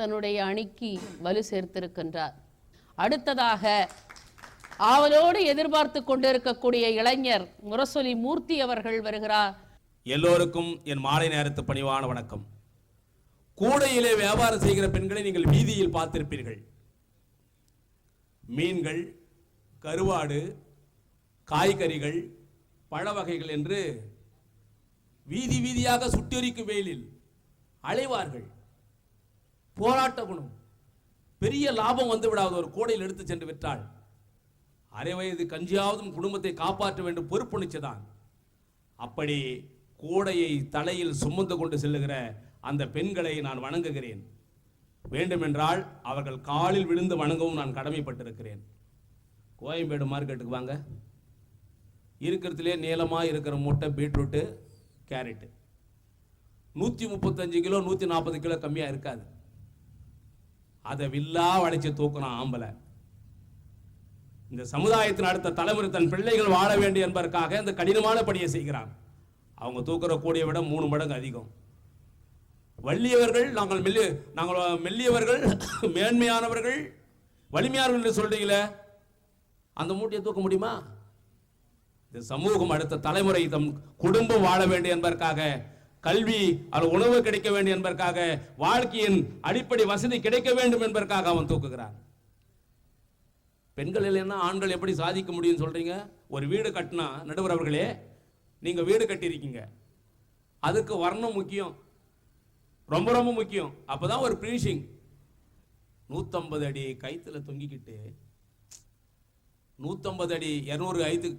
தன்னுடைய அணிக்கு வலு சேர்த்திருக்கின்றார். அடுத்ததாக ஆவலோடு எதிர்பார்த்து கொண்டிருக்கக்கூடிய இளைஞர் முரசொலி மூர்த்தி அவர்கள் வருகிறார். எல்லோருக்கும் என் மாலை நேரத்து பணிவான வணக்கம். கூடையிலே வியாபாரம் செய்கிற பெண்களை நீங்கள் வீதியில் பார்த்திருப்பீர்கள். மீன்கள், கருவாடு, காய்கறிகள், பழ வகைகள் என்று வீதி வீதியாக சுட்டெரிக்கும் வெயிலில் அலைவார்கள். போராட்ட குணம், பெரிய லாபம் வந்து விடாத ஒரு கூடையில் எடுத்து சென்று விற்றாள். அரை வயது கஞ்சியாவதும் குடும்பத்தை காப்பாற்ற வேண்டும் பொறுப்பு நிச்சயதான். அப்படி கூடையை தலையில் சுமந்து கொண்டு செல்லுகிற அந்த பெண்களை நான் வணங்குகிறேன். வேண்டுமென்றால் அவர்கள் காலில் விழுந்து வணங்கவும் நான் கடமைப்பட்டிருக்கிறேன். கோயம்பேடு மார்க்கெட்டுக்கு வாங்க, இருக்கிறதுலே நீளமாக இருக்கிற மூட்டை பீட்ரூட்டு, கேரட்டு 135 கிலோ 140 கிலோ கம்மியாக இருக்காது. அதை வில்லா வளைச்சு தூக்கணும் ஆம்பளை. இந்த சமுதாயத்தின் அடுத்த தலைமுறை தன் பிள்ளைகள் வாழ வேண்டும் என்பதற்காக இந்த கடினமான பணியை செய்கிறான். அவங்க தூக்குற கூடிய விட 3 மடங்கு அதிகம். வள்ளியவர்கள் நாங்கள் மெல்லியவர்கள் மேன்மையானவர்கள் வலிமையானவர்கள் என்று சொல்றீங்களே, அந்த மூட்டையை தூக்க முடியுமா? இந்த சமூகம் அடுத்த தலைமுறை தம் குடும்பம் வாழ வேண்டும் என்பதற்காக கல்வி அல்ல உணவு கிடைக்க வேண்டும் என்பதற்காக, வாழ்க்கையின் அடிப்படை வசதி கிடைக்க வேண்டும் என்பதற்காக அவன் தூக்குகிறான். பெண்கள் இல்லைன்னா ஆண்கள் எப்படி சாதிக்க முடியும்னு சொல்றீங்க? ஒரு வீடு கட்டினா, நடுவர் அவர்களே, நீங்க வீடு கட்டியிருக்கீங்க, அதுக்கு வர்ணம் முக்கியம், ரொம்ப ரொம்ப முக்கியம். அப்பதான் ஒரு ஃபினிஷிங். 150 அடி கைத்துல தொங்கிக்கிட்டு, 150 அடி 200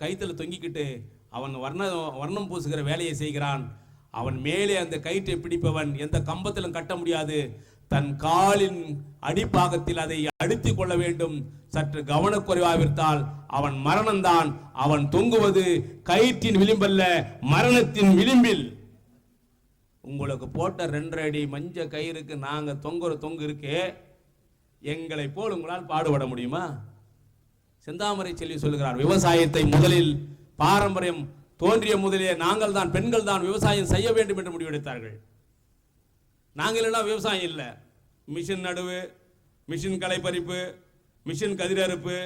கைத்துல தொங்கிக்கிட்டு அவன் வர்ணம் பூசுகிற வேலையை செய்கிறான். அவன் மேலே அந்த கயிற்றை பிடிப்பவன் எந்த கம்பத்திலும் கட்ட முடியாது. தன் காலின் அடிப்பாகத்தில் அதை அடித்துக் கொள்ள வேண்டும். சற்று கவனக்குறைவாவிட்டால் அவன் மரணம்தான். அவன் தொங்குவது கயிற்றின் விளிம்பல்ல, மரணத்தின் விளிம்பில். உங்களுக்கு போட்ட 2 அடி மஞ்ச கயிறுக்கு நாங்க தொங்குற தொங்கு இருக்கே, எங்களை போல் உங்களால் பாடுபட முடியுமா? செந்தாமரை செல்வி சொல்லுகிறார், விவசாயத்தை முதலில் பாரம்பரியம் தோன்றிய முதலே நாங்கள் தான், பெண்கள் தான் விவசாயம் செய்ய வேண்டும் என்று முடிவெடுத்தார்கள். நாங்கள் எல்லாம் விவசாயம் இல்லை, மிஷின் நடுவு, மிஷின் களை பறிப்பு, மிஷின் கதிரறுப்பு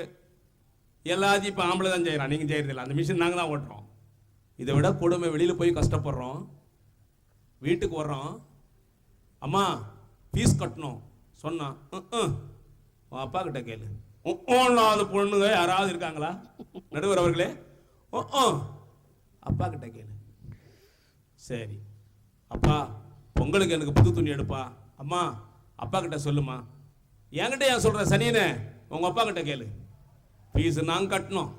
எல்லாத்தையும் இப்போ ஆம்பளை தான் செய்கிறான். நீங்கள் செய்யறதில்லை, அந்த மிஷின் நாங்கள் தான் ஓட்டுறோம். இதை விட கொடுமை, வெளியில் போய் கஷ்டப்படுறோம், வீட்டுக்கு வர்றோம், அம்மா ஃபீஸ் கட்டணும் சொன்னான், அப்பா கிட்ட கேளு. அது பொண்ணுங்க யாராவது இருக்காங்களா நடுவர் அவர்களே? அப்பா கிட்ட கேளு. சரி அப்பா, பொங்கலுக்கு எனக்கு புது துணி எடுப்பா. அம்மா அப்பா கிட்ட சொல்லுமா. என்கிட்ட ஏன் சொல்ற சனியனே? உங்க அப்பா கிட்ட கேளு. ஃபீஸ் நாங்க கட்டணும்.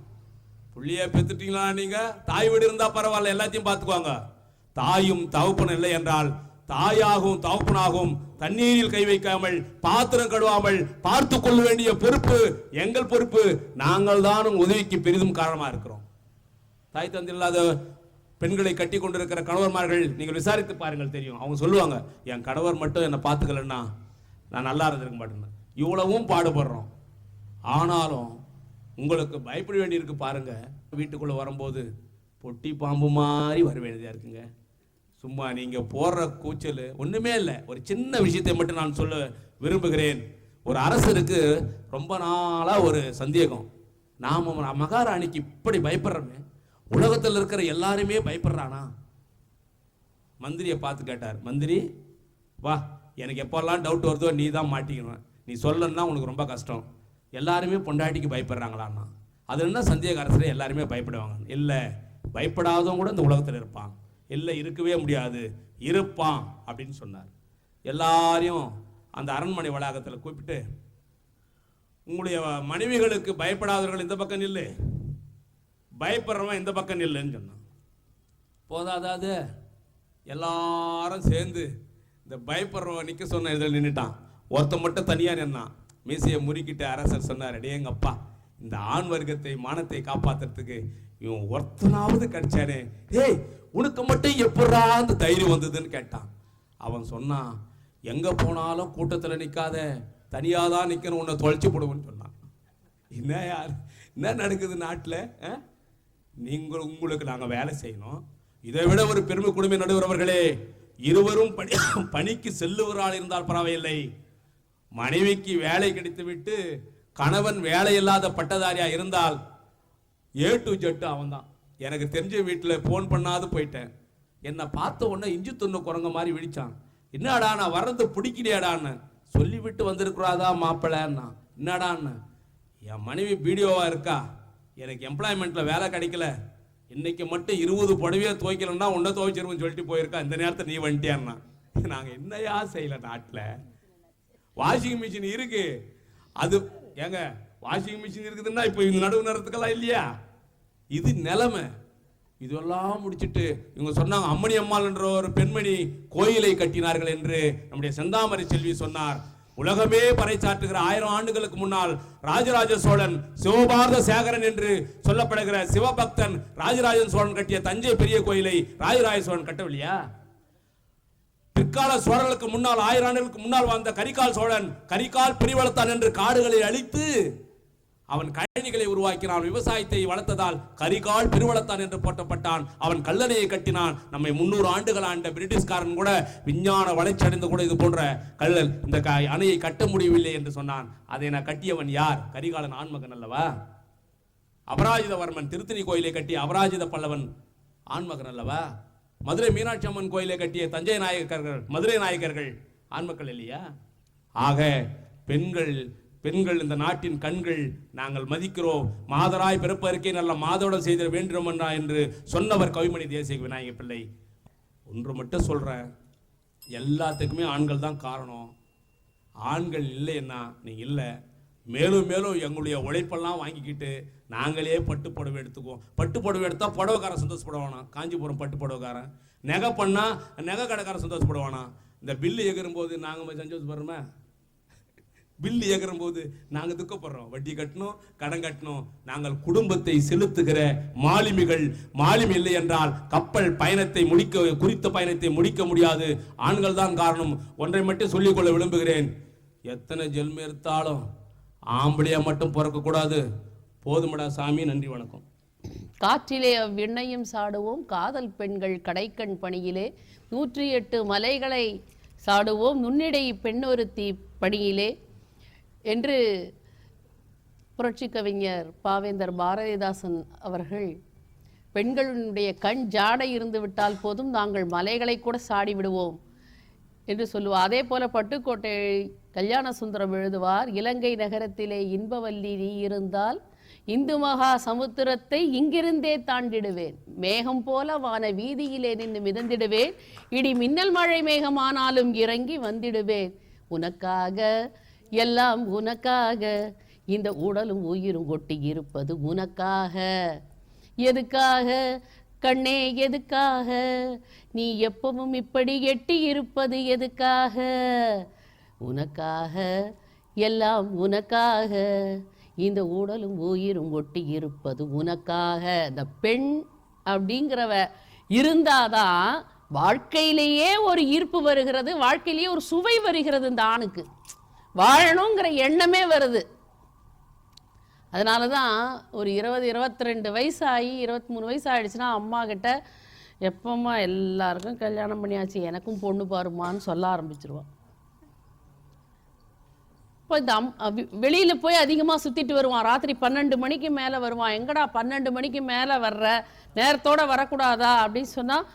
புள்ளிய பெத்துட்டீங்களா நீங்க? தாய் வீடு இருந்தா பரவாயில்ல, எல்லாத்தையும் பார்த்துக்குவாங்க. தாயும் தகப்பனும் இல்லை என்றால், தாயாகவும் தகப்பனாகவும் தண்ணீரில் கை வைக்காமல், பாத்திரம் கழுவாமல் பார்த்து கொள்ள வேண்டிய பொறுப்பு எங்கள் பொறுப்பு. நாங்கள் தான் உதவிக்கு பெரிதும் காரணமா இருக்கிறோம். தாய் தந்தை இல்லாத பெண்களை கட்டி கொண்டிருக்கிற கணவர்மார்கள் நீங்கள் விசாரித்து பாருங்கள், தெரியும். அவங்க சொல்லுவாங்க, என் கணவர் மட்டும் என்னை பார்த்துக்கலன்னா நான் நல்லா இருந்திருக்க மாட்டேன்னு. இவ்வளவும் பாடுபடுறோம். ஆனாலும் உங்களுக்கு பயப்பட வேண்டியிருக்கு பாருங்க. வீட்டுக்குள்ள வரும்போது பொட்டி பாம்பு மாதிரி வர வேண்டியதா இருக்குங்க. சும்மா நீங்க போடுற கூச்சல் ஒண்ணுமே இல்லை. ஒரு சின்ன விஷயத்தை மட்டும் நான் சொல்ல விரும்புகிறேன். ஒரு அரசருக்கு ரொம்ப நாளா ஒரு சந்தேகம், நாம மகாராணிக்கு இப்படி பயப்படுறோமே, உலகத்தில் இருக்கிற எல்லாருமே பயப்படுறானா? மந்திரியை பார்த்து கேட்டார். மந்திரி, வா, எனக்கு எப்பெல்லாம் டவுட் வருதோ நீ தான் மாட்டிக்கணும், நீ சொல்லணும்னா உனக்கு ரொம்ப கஷ்டம். எல்லாருமே பொண்டாட்டிக்கு பயப்படுறாங்களான்னா, அது என்ன சந்தேக அரசரே, எல்லாருமே பயப்படுவாங்க. இல்லை, பயப்படாதவங்க கூட இந்த உலகத்தில் இருப்பான். இல்லை, இருக்கவே முடியாது, இருப்பான் அப்படின்னு சொன்னார். எல்லாரையும் அந்த அரண்மனை வளாகத்தில் கூப்பிட்டு, உங்களுடைய மனைவிகளுக்கு பயப்படாதவர்கள் இந்த பக்கம் நில்லு, பயப்படுறவன் இந்த பக்கம் நில்லுன்னு சொன்னான். போதாது, எல்லாரும் சேர்ந்து இந்த பயப்படுறவன் நிற்க சொன்ன இதில் நின்றுட்டான். ஒருத்தன் மட்டும் தனியாக நின்னான். மீசையை முறுக்கிட்டு அரசர் சொன்னார், அடேங்கப்பா, இந்த ஆண் வர்க்கத்தை மானத்தை காப்பாற்றுறதுக்கு இவன் ஒருத்தனாவது கிடைச்சானே, ஏய் உனக்கு மட்டும் எப்படா அந்த தைரியம் வந்ததுன்னு கேட்டான். அவன் சொன்னான், எங்க போனாலும் கூட்டத்தில் நிற்காத, தனியாதான் நிற்கணும், உன்னை தொலைச்சி போடுவேன்னு சொன்னான். என்ன யார், என்ன நடக்குது நாட்டில்? உங்களுக்கு நாங்கள் வேலை செய்யணும். இதை விட ஒரு பெருமை குடும்ப நடுவர் அவர்களே, இருவரும் பணிக்கு செல்லுவரால் இருந்தால் பரவாயில்லை, மனைவிக்கு வேலை கிடைத்து விட்டு கணவன் வேலை இல்லாத பட்டதாரியா இருந்தால் A to Z அவன் தான். எனக்கு தெரிஞ்ச வீட்டில் போன் பண்ணாது போயிட்டேன். என்னை பார்த்த உடனே இஞ்சி துண்ணு குரங்க மாதிரி விழிச்சான். என்னடா நான் வர்றது பிடிக்கலையாடான்னு சொல்லிவிட்டு வந்திருக்கிறாதா மாப்பிள்ளைன்னா. என்னடான்னு, என் மனைவி வீடியோவா இருக்கா, எனக்கு எம்ப்ளாய்மெண்ட்ல வேலை கிடைக்கல, இன்னைக்கு மட்டும் 20 புடவையை துவைக்கலன்னா உன்னை துவைச்சிருவோம்னு சொல்லிட்டு போயிருக்கா, இந்த நேரத்தை நீ வந்துட்டியான்னா. நாங்கள் என்னையா செய்யல, நாட்டில் வாஷிங் மிஷின் இருக்கு. அது ஏங்க, வாஷிங் மிஷின் இருக்குதுன்னா இப்போ இந்த நடுவு நேரத்துக்கெல்லாம் இல்லையா? இது நிலைமை. இதெல்லாம் முடிச்சுட்டு இவங்க சொன்னாங்க, அம்மணி அம்மாள் என்ற ஒரு பெண்மணி கோயிலை கட்டினார்கள் என்று நம்முடைய செந்தாமரை செல்வி சொன்னார். உலகமே பறைசாற்றுகிற 1000 ஆண்டுகளுக்கு முன்னால் ராஜராஜ சோழன், சிவபாரத சேகரன் என்று சொல்லப்படுகிற சிவபக்தன் ராஜராஜ சோழன் கட்டிய தஞ்சை பெரிய கோயிலை ராஜராஜ சோழன் கட்டவில்லையா? பிற்கால சோழர்களுக்கு முன்னால் 1000 ஆண்டுகளுக்கு முன்னால் வாழ்ந்த கரிகால் சோழன் கரிகால் பிரிவளத்தான் என்று காடுகளை அழித்து அவன் கழனிகளை உருவாக்கினான். விவசாயத்தை வளர்த்ததால் கரிகால் பெருவளத்தான் என்று போட்டப்பட்டான். அவன் கல்லணையை கட்டினான். நம்மை 300 ஆண்டுகள் ஆண்ட பிரிட்டிஷ்காரன் கூட விஞ்ஞான வளர்ச்சி அடைந்து கூட இது போன்ற கல்லல் இந்த அணையை கட்ட முடியவில்லை என்று சொன்னான். அதை நான் கட்டியவன் யார்? கரிகாலன் ஆண்மகன் அல்லவா? அபராஜிதவர்மன் திருத்தணி கோயிலை கட்டி அபராஜித பல்லவன் ஆண்மகன் அல்லவா? மதுரை மீனாட்சி அம்மன் கோயிலை கட்டிய தஞ்சை நாயக்கர்கள், மதுரை நாயக்கர்கள் ஆண்மக்கள் இல்லையா? ஆக பெண்கள் இந்த நாட்டின் கண்கள், நாங்கள் மதிக்கிறோம். மாதராய் பிறப்பதற்கே நல்ல மாதோடம் செய்திட வேண்டும் என்று சொன்னவர் கவிமணி தேசிக விநாயக பிள்ளை. ஒன்று மட்டும் சொல்றேன், எல்லாத்துக்குமே ஆண்கள் தான் காரணம். ஆண்கள் இல்லைன்னா நீங்க இல்லை. மேலும் மேலும் எங்களுடைய உழைப்பெல்லாம் வாங்கிக்கிட்டு நாங்களே பட்டு புடவை எடுத்துக்குவோம். பட்டு புடவை எடுத்தா புடவைக்காரன் சந்தோஷப்படுவானா? காஞ்சிபுரம் பட்டு புடவைக்காரன். நகை பண்ணா நகை கடைக்காரன் சந்தோஷப்படுவானா? இந்த பில்லு எகிரும் போது நாங்கள் சந்தோஷப்படுறோமே? பில்லு எகிரும் போது நாங்கள் துக்கப்படுறோம். வட்டி கட்டணும், கடன் கட்டணும். நாங்கள் குடும்பத்தை செலுத்துகிற மாலுமிகள். மாலுமி இல்லை என்றால் கப்பல் பயணத்தை குறித்த பயணத்தை முடிக்க முடியாது. ஆண்கள் தான் காரணம். ஒன்றை மட்டும் சொல்லிக்கொள்ள விரும்புகிறேன், எத்தனை ஜென்மம் எடுத்தாலும் ஆம்பளையா மட்டும் பிறக்க கூடாது. போதுமடா சாமி. நன்றி, வணக்கம். காற்றிலே அவ்விண்ணையும் சாடுவோம், காதல் பெண்கள் கடைக்கண் பணியிலே 108 மலைகளை சாடுவோம், நுண்ணிடை பெண்ணொருத்தி பணியிலே என்று புரட்சி கவிஞர் பாவேந்தர் பாரதிதாசன் அவர்கள் பெண்களுடைய கண் ஜாடை இருந்து விட்டால் போதும், நாங்கள் மலைகளை கூட சாடி விடுவோம் என்று சொல்லுவார். அதே போல பட்டுக்கோட்டை கல்யாண சுந்தரம் எழுதுவார், இலங்கை நகரத்திலே இன்பவல்லி நீ இருந்தால் இந்து மகா சமுத்திரத்தை இங்கிருந்தே தாண்டிடுவேன், மேகம் போல வான வீதியிலே நின்று மிதந்திடுவேன், இடி மின்னல் மழை மேகமானாலும் இறங்கி வந்திடுவேன், உனக்காக எல்லாம் உனக்காக, இந்த உடலும் உயிரும் ஒட்டி இருப்பது உனக்காக, எதுக்காக கண்ணே எதுக்காக, நீ எப்பவும் இப்படி எட்டி இருப்பது எதுக்காக, உனக்காக எல்லாம் உனக்காக, இந்த உடலும் உயிரும் ஒட்டி இருப்பது உனக்காக. இந்த பெண் அப்படிங்கிறவ இருந்தாதான் வாழ்க்கையிலேயே ஒரு ஈர்ப்பு வருகிறது, வாழ்க்கையிலேயே ஒரு சுவை வருகிறது. இந்த ஆணுக்கு வாழணுங்கிற எண்ணமே வருது. அதனால தான் ஒரு 20-22 வயசாகி 23 வயசு ஆகிடுச்சுன்னா அம்மா கிட்ட எப்பம்மா எல்லாருக்கும் கல்யாணம் பண்ணியாச்சு, எனக்கும் பொண்ணு பாருமான்னு சொல்ல ஆரம்பிச்சிருவான். இப்போ இந்த வெளியில் போய் அதிகமாக சுற்றிட்டு வருவான். ராத்திரி 12 மணிக்கு மேலே வருவான். எங்கடா 12 மணிக்கு மேலே வர்ற, நேரத்தோடு வரக்கூடாதா அப்படின்னு சொன்னால்,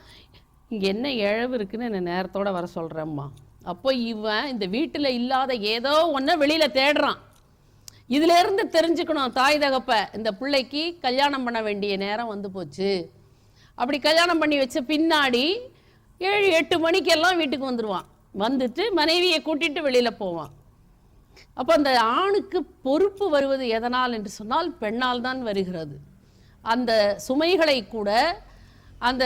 இங்கே என்ன இழவு இருக்குன்னு என்னை நேரத்தோடு வர சொல்கிறேம்மா. அப்போ இவன் இந்த வீட்டில் இல்லாத ஏதோ ஒன்றை வெளியில் தேடுறான். இதிலேருந்து தெரிஞ்சுக்கணும் தாய் தகப்ப, இந்த பிள்ளைக்கு கல்யாணம் பண்ண வேண்டிய நேரம் வந்து போச்சு. அப்படி கல்யாணம் பண்ணி வச்ச பின்னாடி 7-8 மணிக்கெல்லாம் வீட்டுக்கு வந்துடுவான். வந்துட்டு மனைவியை கூட்டிகிட்டு வெளியில் போவான். அப்போ அந்த ஆணுக்கு பொறுப்பு வருவது எதனால் என்று சொன்னால் பெண்ணால் தான் வருகிறது. அந்த சுமைகளை கூட, அந்த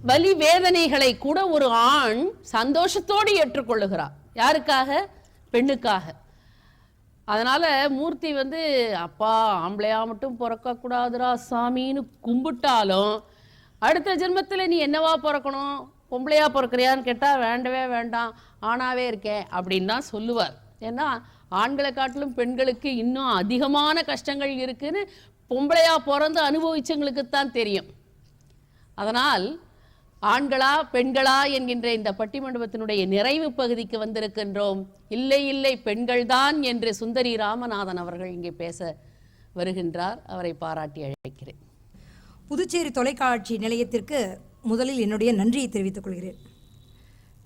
வலி வேதனைகளை கூட ஒரு ஆண் சந்தோஷத்தோடு ஏற்றுக்கொள்ளுகிறார். யாருக்காக? பெண்ணுக்காக. அதனால மூர்த்தி அப்பா ஆம்பளையா மட்டும் பிறக்கக்கூடாதுரா சாமின்னு கும்பிட்டாலும், அடுத்த ஜென்மத்தில் நீ என்னவா பிறக்கணும், பொம்பளையா பிறக்கிறியான்னு கேட்டால் வேண்டவே வேண்டாம், ஆணாவே இருக்கேன் அப்படின்னு தான் சொல்லுவார். ஏன்னா ஆண்களை காட்டிலும் பெண்களுக்கு இன்னும் அதிகமான கஷ்டங்கள் இருக்குன்னு பொம்பளையா பிறந்து அனுபவிச்சவங்களுக்குத்தான் தெரியும். அதனால் ஆண்களா பெண்களா என்கின்ற இந்த பட்டிமண்டபத்தினுடைய நிறைவு பகுதிக்கு வந்திருக்கின்றோம். இல்லை இல்லை பெண்கள்தான் என்று சுந்தரி ராமநாதன் அவர்கள் இங்கே பேச வருகின்றார். அவரை பாராட்டி அழைக்கிறேன். புதுச்சேரி தொலைக்காட்சி நிலையத்திற்கு முதலில் என்னுடைய நன்றியை தெரிவித்துக் கொள்கிறேன்.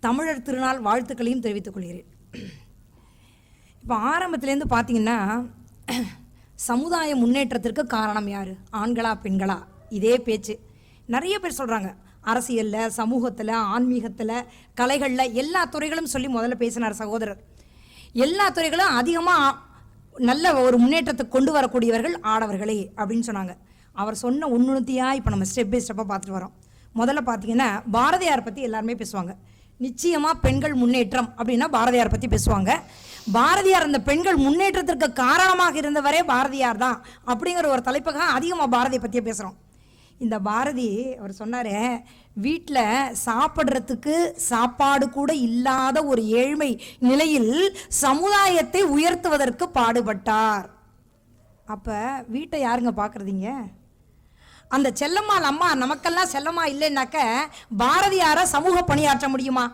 தமிழர் திருநாள் வாழ்த்துக்களையும் தெரிவித்துக் கொள்கிறேன். இப்போ ஆரம்பத்துலேருந்து பார்த்தீங்கன்னா, சமுதாய முன்னேற்றத்திற்கு காரணம் யார், ஆண்களா பெண்களா, இதே பேச்சு நிறைய பேர் சொல்கிறாங்க. அரசியலில், சமூகத்தில், ஆன்மீகத்தில், கலைகளில் எல்லா துறைகளும் சொல்லி முதல்ல பேசினார் சகோதரர். எல்லா துறைகளும் அதிகமாக நல்ல ஒரு முன்னேற்றத்தை கொண்டு வரக்கூடியவர்கள் ஆடவர்களே அப்படின்னு சொன்னாங்க. அவர் சொன்ன உன்னுணர்த்தியாக இப்போ நம்ம ஸ்டெப் பை ஸ்டெப்பாக பார்த்துட்டு வரோம். முதல்ல பார்த்தீங்கன்னா பாரதியார் பற்றி எல்லாருமே பேசுவாங்க. நிச்சயமாக பெண்கள் முன்னேற்றம் அப்படின்னா பாரதியார் பற்றி பேசுவாங்க. பாரதியார் அந்த பெண்கள் முன்னேற்றத்திற்கு காரணமாக இருந்தவரே பாரதியார் தான் அப்படிங்கிற ஒரு தலைப்புக்காக அதிகமாக பாரதியை பற்றியே பேசுகிறோம். இந்த பாரதி அவர் சொன்னார், வீட்டில் சாப்பிட்றதுக்கு சாப்பாடு கூட இல்லாத ஒரு ஏழ்மை நிலையில் சமுதாயத்தை உயர்த்துவதற்கு பாடுபட்டார். அப்போ வீட்டை யாருங்க பார்க்குறதீங்க? அந்த செல்லம்மாள் அம்மா நமக்கெல்லாம் செல்லம்மா இல்லைன்னாக்க பாரதியாரை சமூக பணியாற்ற முடியுமா?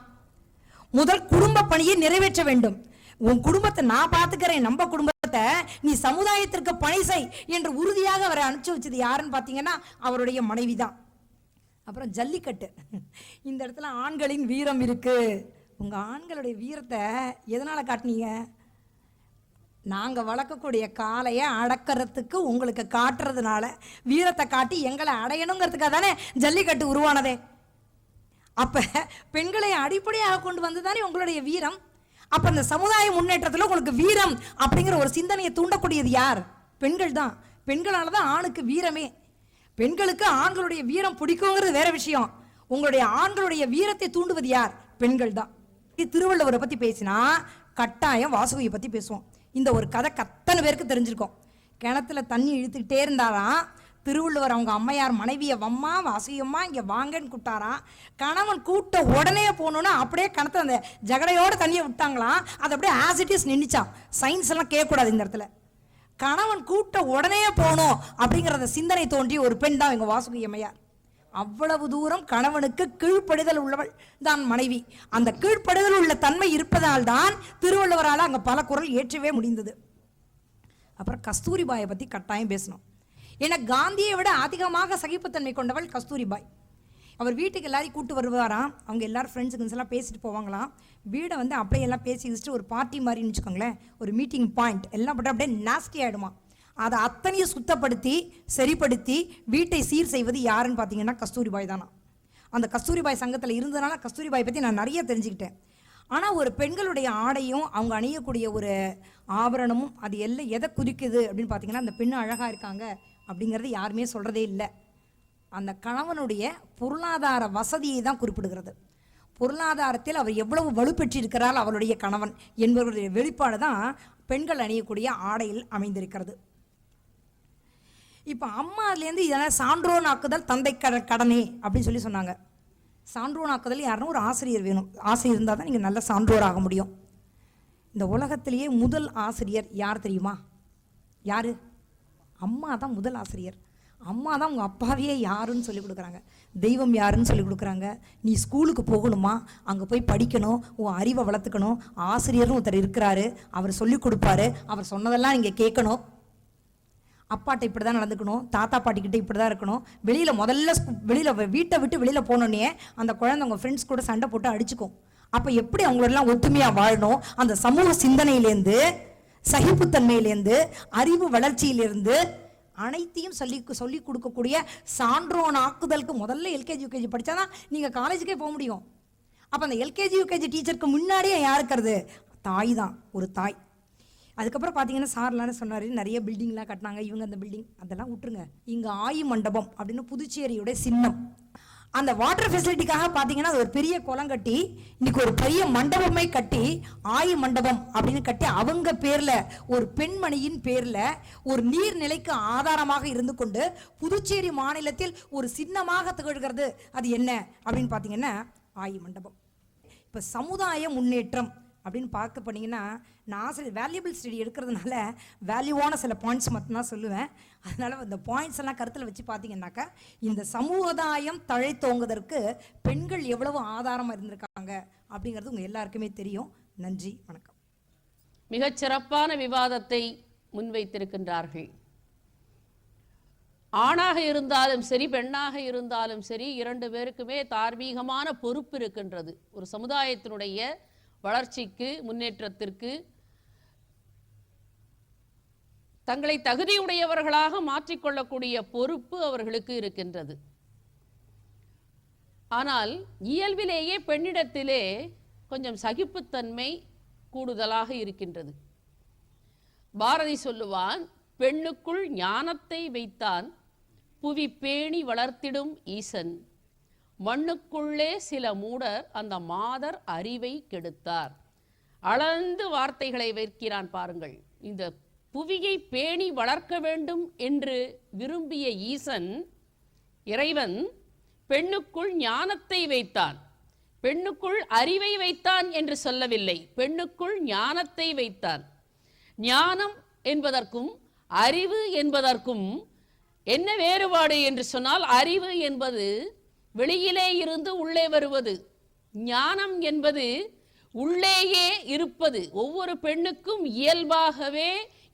முதல் குடும்ப பணியை நிறைவேற்ற வேண்டும். உன் குடும்பத்தை நான் பார்த்துக்கிறேன், நம்ம குடும்பத்தை நீ சமுதாயத்திற்கு பணி செய் என்று உறுதியாக அவரை அனுப்பிச்சு வச்சது யாருன்னு பார்த்தீங்கன்னா அவருடைய மனைவி தான். அப்புறம் ஜல்லிக்கட்டு. இந்த இடத்துல ஆண்களின் வீரம் இருக்குது. உங்கள் ஆண்களுடைய வீரத்தை எதனால் காட்டினீங்க? நாங்கள் வளர்க்கக்கூடிய காளையை அடக்கிறதுக்கு உங்களுக்கு காட்டுறதுனால வீரத்தை காட்டி எங்களை அடையணுங்கிறதுக்காக தானே ஜல்லிக்கட்டு உருவானதே. அப்போ பெண்களை அடிப்படையாக கொண்டு வந்து தானே உங்களுடைய வீரம். அப்போ இந்த சமுதாய முன்னேற்றத்தில் உங்களுக்கு வீரம் அப்படிங்கிற ஒரு சிந்தனையை தூண்டக்கூடியது யார்? பெண்கள் தான். பெண்களால் தான் ஆணுக்கு வீரமே. பெண்களுக்கு ஆண்களுடைய வீரம் பிடிக்குங்கிறது வேற விஷயம். உங்களுடைய ஆண்களுடைய வீரத்தை தூண்டுவது யார்? பெண்கள் தான். திருவள்ளுவரை பற்றி பேசினா கட்டாயம் வாசுகியை பற்றி பேசுவோம். இந்த ஒரு கதை கத்தனை பேருக்கு தெரிஞ்சிருக்கும். கிணத்துல தண்ணி இழுத்துக்கிட்டே இருந்தாராம். திருவள்ளுவர் அவங்க அம்மையார் மனைவியை வம்மா வாசுகியம்மா இங்கே வாங்கன்னு கூப்பிட்டாராம். கணவன் கூட்ட உடனே போகணுன்னா அப்படியே கிணத்துல அந்த ஜகடையோட தண்ணியை விட்டாங்களாம். அது அப்படியே ஆசிட்டிஸ் நின்றுச்சான். சயின்ஸ் எல்லாம் கேட்கக்கூடாது இந்த இடத்துல. கணவன் கூட்ட உடனே போகணும் அப்படிங்கிறத சிந்தனை தோன்றிய ஒரு பெண் தான் எங்கள் வாசுகி அம்மையார். அவ்வளவு தூரம் கணவனுக்கு கீழ்ப்படிதல் உள்ளவள் தான் மனைவி. அந்த கீழ்ப்படிதல் உள்ள தன்மை இருப்பதால் தான் திருவள்ளுவரால் அங்கே பல குரல் ஏற்றவே முடிந்தது. அப்புறம் கஸ்தூரிபாயை பற்றி கட்டாயம் பேசணும். ஏன்னா காந்தியை விட அதிகமாக சகிப்புத்தன்மை கொண்டவள் கஸ்தூரிபாய். அவர் வீட்டுக்கு எல்லாரையும் கூட்டு வருவாராம். அவங்க எல்லாரும் ஃப்ரெண்ட்ஸுக்கு எல்லாம் பேசிட்டு போவாங்களாம். வீடை வந்து அப்படியே எல்லாம் பேசி வச்சுட்டு ஒரு பார்ட்டி மாதிரின்னு வச்சுக்கோங்களேன், ஒரு மீட்டிங் பாயிண்ட் எல்லாம் போட்டு அப்படியே நாஸ்டி ஆகிடுமா. அதை அத்தனையும் சுத்தப்படுத்தி சரிப்படுத்தி வீட்டை சீர் செய்வது யாருன்னு பார்த்தீங்கன்னா கஸ்தூரிபாய் தானா. அந்த கஸ்தூரிபாய் சங்கத்தில் இருந்ததுனால கஸ்தூரிபாய் பற்றி நான் நிறைய தெரிஞ்சுக்கிட்டேன். ஆனால் ஒரு பெண்களுடைய ஆடையும் அவங்க அணியக்கூடிய ஒரு ஆபரணமும் அது எல்லாம் எதை குறிக்குது அப்படின்னு பார்த்தீங்கன்னா அந்த பெண்ணு அழகாக இருக்காங்க அப்படிங்கிறது யாருமே சொல்கிறதே இல்லை. அந்த கணவனுடைய பொருளாதார வசதியை தான் குறிப்பிடுகிறது. பொருளாதாரத்தில் அவர் எவ்வளவு வலுப்பெற்றிருக்கிறார் அவருடைய கணவன் என்பவருடைய வெளிப்பாடு தான் பெண்கள் அணியக்கூடிய ஆடையில் அமைந்திருக்கிறது. இப்போ அம்மா அதுலேருந்து இதெல்லாம் சான்றோனாக்குதல் தந்தை கடனே அப்படின்னு சொல்லி சொன்னாங்க. சான்றோனாக்குதல் யாருன்னா ஒரு ஆசிரியர் வேணும். ஆசிரியர் இருந்தால் தான் நீங்கள் நல்ல சான்றோர் ஆக முடியும். இந்த உலகத்திலேயே முதல் ஆசிரியர் யார் தெரியுமா? யார்? அம்மா தான் முதல் ஆசிரியர். அம்மா தான் உங்கள் அப்பாவையே யாருன்னு சொல்லி கொடுக்குறாங்க. தெய்வம் யாருன்னு சொல்லி கொடுக்குறாங்க. நீ ஸ்கூலுக்கு போகணுமா, அங்கே போய் படிக்கணும், உன் அறிவை வளர்த்துக்கணும். ஆசிரியர்னு ஒருத்தர் இருக்கிறாரு, அவர் சொல்லி கொடுப்பாரு, அவர் சொன்னதெல்லாம் நீங்கள் கேட்கணும். அப்பாட்ட இப்படி தான் நடந்துக்கணும், தாத்தா பாட்டிக்கிட்ட இப்படி தான் இருக்கணும். வெளியில் வீட்டை விட்டு வெளியில் போனோடனே அந்த குழந்தை உங்கள் ஃப்ரெண்ட்ஸ் கூட சண்டை போட்டு அடிச்சுக்கும். அப்போ எப்படி அவங்களெல்லாம் ஒத்துமையாக வாழணும், அந்த சமூக சிந்தனையிலேருந்து, சகிப்புத்தன்மையிலேருந்து, அறிவு வளர்ச்சியிலேருந்து அனைத்தையும் சொல்லி கொடுக்கக்கூடிய சான்றோனாக்குதலுக்கு முதல்ல எல்கேஜி யூகேஜி படித்தா தான் நீங்கள் காலேஜுக்கே போக முடியும். அப்போ அந்த எல்கேஜி யூகேஜி டீச்சருக்கு முன்னாடியே யாருக்கிறது? தாய் தான், ஒரு தாய். அதுக்கப்புறம் பார்த்தீங்கன்னா சார்லாம் சொன்னார், நிறைய பில்டிங்லாம் கட்டினாங்க இவங்க. அந்த பில்டிங் அதெல்லாம் விட்டுருங்க. இங்கே ஆயி மண்டபம் அப்படின்னு புதுச்சேரியோட சின்னம். அந்த வாட்டர் ஃபெசிலிட்டிக்காக பார்த்தீங்கன்னா அது ஒரு பெரிய குளம் கட்டி இன்னைக்கு ஒரு பெரிய மண்டபமே கட்டி ஆயி மண்டபம் அப்படின்னு கட்டி அவங்க பேரில் ஒரு பெண்மணியின் பேரில் ஒரு நீர்நிலைக்கு ஆதாரமாக இருந்து கொண்டு புதுச்சேரி மாநிலத்தில் ஒரு சின்னமாக திகழ்கிறது. அது என்ன அப்படின்னு பார்த்தீங்கன்னா ஆயி மண்டபம். இப்போ சமுதாய முன்னேற்றம் அப்படின்னு பார்க்க போனீங்கன்னா நான் ஆசிரியர் வேல்யூபிள் ஸ்டடி எடுக்கிறதுனால வேல்யூவான சில பாயிண்ட்ஸ் மட்டும்தான் சொல்லுவேன். அதனால் இந்த பாயிண்ட்ஸ் எல்லாம் கருத்தில் வச்சு பார்த்தீங்கன்னாக்கா இந்த சமுதாயம் தழைத்தோங்குவதற்கு பெண்கள் எவ்வளவு ஆதாரமாக இருந்திருக்காங்க அப்படிங்கிறது உங்கள் எல்லாருக்குமே தெரியும். நன்றி, வணக்கம். மிகச்சிறப்பான விவாதத்தை முன்வைத்திருக்கின்றார்கள். ஆணாக இருந்தாலும் சரி பெண்ணாக இருந்தாலும் சரி இரண்டு பேருக்குமே தார்மீகமான பொறுப்பு இருக்கின்றது. ஒரு சமுதாயத்தினுடைய வளர்ச்சிக்கு, முன்னேற்றத்திற்கு தங்களை தகுதியுடையவர்களாக மாற்றிக்கொள்ளக்கூடிய பொறுப்பு அவர்களுக்கு இருக்கின்றது. ஆனால் இயல்பிலேயே பெண்ணிடத்திலே கொஞ்சம் சகிப்புத்தன்மை கூடுதலாக இருக்கின்றது. பாரதி சொல்லுவான், பெண்ணுக்குள் ஞானத்தை வைத்தான் புவி பேணி வளர்த்திடும் ஈசன், மண்ணுக்குள்ளே சில மூடர் அந்த மாதர் அறிவை கெடுத்தார். அளந்து வார்த்தைகளை வைக்கிறான் பாருங்கள். இந்த புவியை பேணி வளர்க்க வேண்டும் என்று விரும்பிய ஈசன், இறைவன் பெண்ணுக்குள் ஞானத்தை வைத்தான். பெண்ணுக்குள் அறிவை வைத்தான் என்று சொல்லவில்லை, பெண்ணுக்குள் ஞானத்தை வைத்தான். ஞானம் என்பதற்கும் அறிவு என்பதற்கும் என்ன வேறுபாடு என்று சொன்னால், அறிவு என்பது வெளியிலே இருந்து உள்ளே வருவது, ஞானம் என்பது உள்ளேயே இருப்பது. ஒவ்வொரு பெண்ணுக்கும் இயல்பாகவே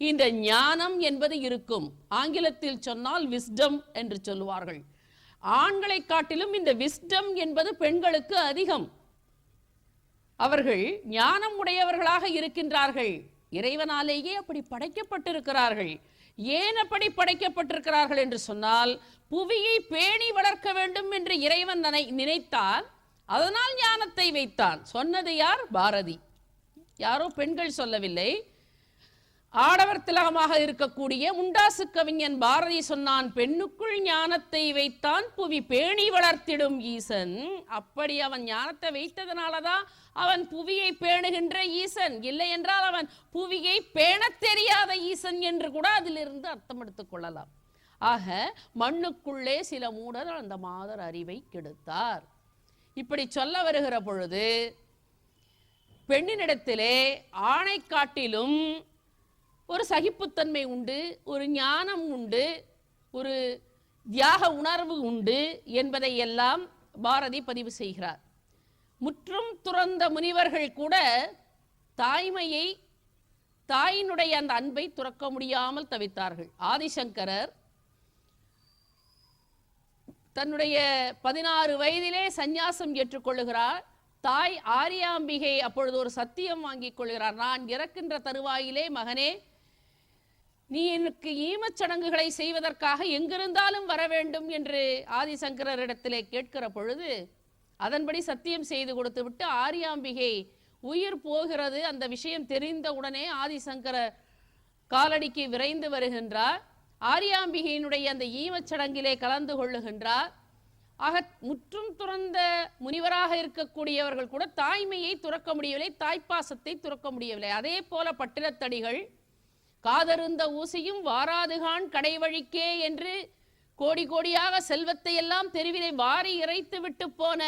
இந்த ஞானம் என்பது இருக்கும். ஆங்கிலத்தில் சொன்னால் விஸ்டம் என்று சொல்லுவார்கள். ஆண்களை காட்டிலும் இந்த விஸ்டம் என்பது பெண்களுக்கு அதிகம். அவர்கள் ஞானம் உடையவர்களாக இருக்கின்றார்கள். இறைவனாலேயே அப்படி படைக்கப்பட்டிருக்கிறார்கள். ஏன் அப்படி படைக்கப்பட்டிருக்கிறார்கள் என்று சொன்னால், புவியை பேணி வளர்க்க வேண்டும் என்று இறைவன் நினைத்தான். அதனால் ஞானத்தை வைத்தான். சொன்னது யார்? பாரதி. யாரோ பெண்கள் சொல்லவில்லை. ஆடவர் திலகமாக இருக்கக்கூடிய முண்டாசு கவிஞன் பாரதி சொன்னான், பெண்ணுக்குள் ஞானத்தை வைத்தான் புவி பேணி வளர்த்திடும் ஈசன். அப்படி அவன் ஞானத்தை வைத்ததனாலதான் அவன் புவியை பேணுகின்ற ஈசன். இல்லை என்றால் அவன் புவியை பேணத் தெரியாத ஈசன் என்று கூட அதிலிருந்து அர்த்தம் எடுத்துக் கொள்ளலாம். ஆக மண்ணுக்குள்ளே சில மூடர் அந்த மாதர் அறிவை கெடுத்தார். இப்படி சொல்ல வருகிற பொழுது பெண்ணினிடத்திலே ஆணை காட்டிலும் ஒரு சகிப்புத்தன்மை உண்டு, ஒரு ஞானம் உண்டு, ஒரு தியாக உணர்வு உண்டு என்பதை எல்லாம் பாரதி பதிவு செய்கிறார். முற்றும் துறந்த முனிவர்கள் கூட தாய்மையை, தாயினுடைய அந்த அன்பை துறக்க முடியாமல் தவித்தார்கள். ஆதிசங்கரர் தன்னுடைய 16 வயதிலே சந்நியாசம் ஏற்றுக்கொள்ளுகிறார். தாய் ஆரியாம்பிகை அப்பொழுது ஒரு சத்தியம் வாங்கிக் கொள்கிறார். நான் இறக்கின்ற தருவாயிலே, மகனே, நீ எனக்கு ஈமச்சடங்குகளை செய்வதற்காக எங்கிருந்தாலும் வர வேண்டும் என்று ஆதிசங்கரரிடத்திலே கேட்கிற பொழுது அதன்படி சத்தியம் செய்து கொடுத்து விட்டு ஆரியாம்பிகை உயிர் போகிறது. அந்த விஷயம் தெரிந்த உடனே ஆதிசங்கரர் காலடிக்கு விரைந்து வருகின்றார். ஆரியாம்பிகையினுடைய அந்த ஈமச்சடங்கிலே கலந்து கொள்ளுகின்றார். ஆக முற்றும் துறந்த முனிவராக இருக்கக்கூடியவர்கள் கூட தாய்மையை துறக்க முடியவில்லை, தாய்ப்பாசத்தை துறக்க முடியவில்லை. அதே போல பட்டினத்தடிகள் காதருந்த ஊசியும் வாராதுகான் கடைவழிக்கே என்று கோடி கோடியாக செல்வத்தை எல்லாம் தெருவிலே வாரி இறைத்து விட்டு போன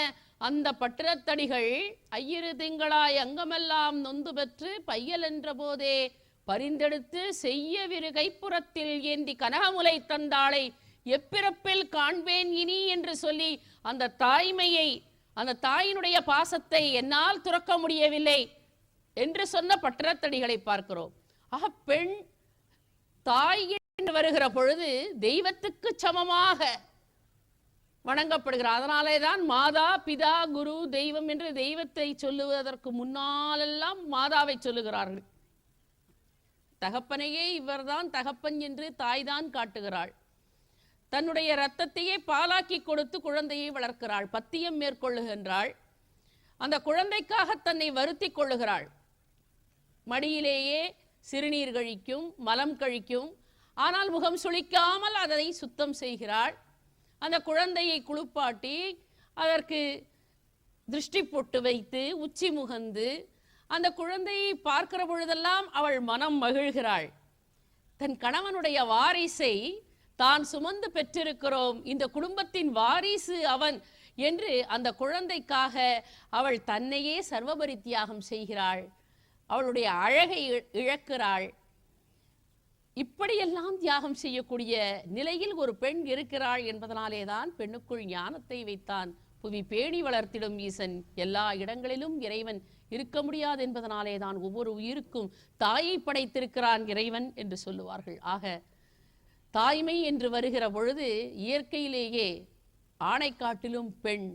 அந்த பட்டினத்தடிகள் ஐயிரு திங்களாய் அங்கமெல்லாம் நொந்து பெற்று பையல் என்ற போதே பரிந்தெடுத்து செய்யவிரு கைப்புறத்தில் ஏந்தி கனகமுலை தந்தாளை எப்பிறப்பில் காண்பேன் இனி என்று சொல்லி அந்த தாய்மையை, அந்த தாயினுடைய பாசத்தை என்னால் துறக்க முடியவில்லை என்று சொன்ன பட்டினத்தடிகளை பார்க்கிறோம். ஆக பெண் தாய் என்று வருகிற பொழுது தெய்வத்துக்கு சமமாக வணங்கப்படுகிறார். அதனாலே தான் மாதா, பிதா, குரு, தெய்வம் என்று தெய்வத்தை சொல்லுவதற்கு முன்னாலெல்லாம் மாதாவை சொல்லுகிறார்கள். தகப்பனையே இவர்தான் தகப்பன் என்று தாய்தான் காட்டுகிறாள். தன்னுடைய இரத்தத்தையே பாலாக்கி கொடுத்து குழந்தையை வளர்க்கிறாள். பத்தியம் மேற்கொள்ளுகின்றாள். அந்த குழந்தைக்காக தன்னை வருத்தி கொள்ளுகிறாள். மடியிலேயே சிறுநீர் கழிக்கும், மலம் கழிக்கும். ஆனால் முகம் சுளிக்காமல் அதை சுத்தம் செய்கிறாள். அந்த குழந்தையை குளிப்பாட்டி அதற்கு திருஷ்டி பொட்டு வைத்து உச்சி முகந்து அந்த குழந்தையை பார்க்கிற பொழுதெல்லாம் அவள் மனம் மகிழ்கிறாள். தன் கணவனுடைய வாரிசை தான் சுமந்து பெற்றிருக்கிறோம், இந்த குடும்பத்தின் வாரிசு அவன் என்று அந்த குழந்தைக்காக அவள் தன்னையே சர்வபரி தியாகம் செய்கிறாள். அவளுடைய அழகை இழக்கிறாள். இப்படியெல்லாம் தியாகம் செய்யக்கூடிய நிலையில் ஒரு பெண் இருக்கிறாள் என்பதனாலே தான் பெண்ணுக்குள் ஞானத்தை வைத்தான் புவி பேணி வளர்த்திடும் ஈசன். எல்லா இடங்களிலும் இறைவன் இருக்க முடியாது என்பதனாலே தான் ஒவ்வொரு உயிருக்கும் தாயை படைத்திருக்கிறான் இறைவன் என்று சொல்லுவார்கள். ஆக தாய்மை என்று வருகிற பொழுது இயற்கையிலேயே ஆணை காட்டிலும் பெண்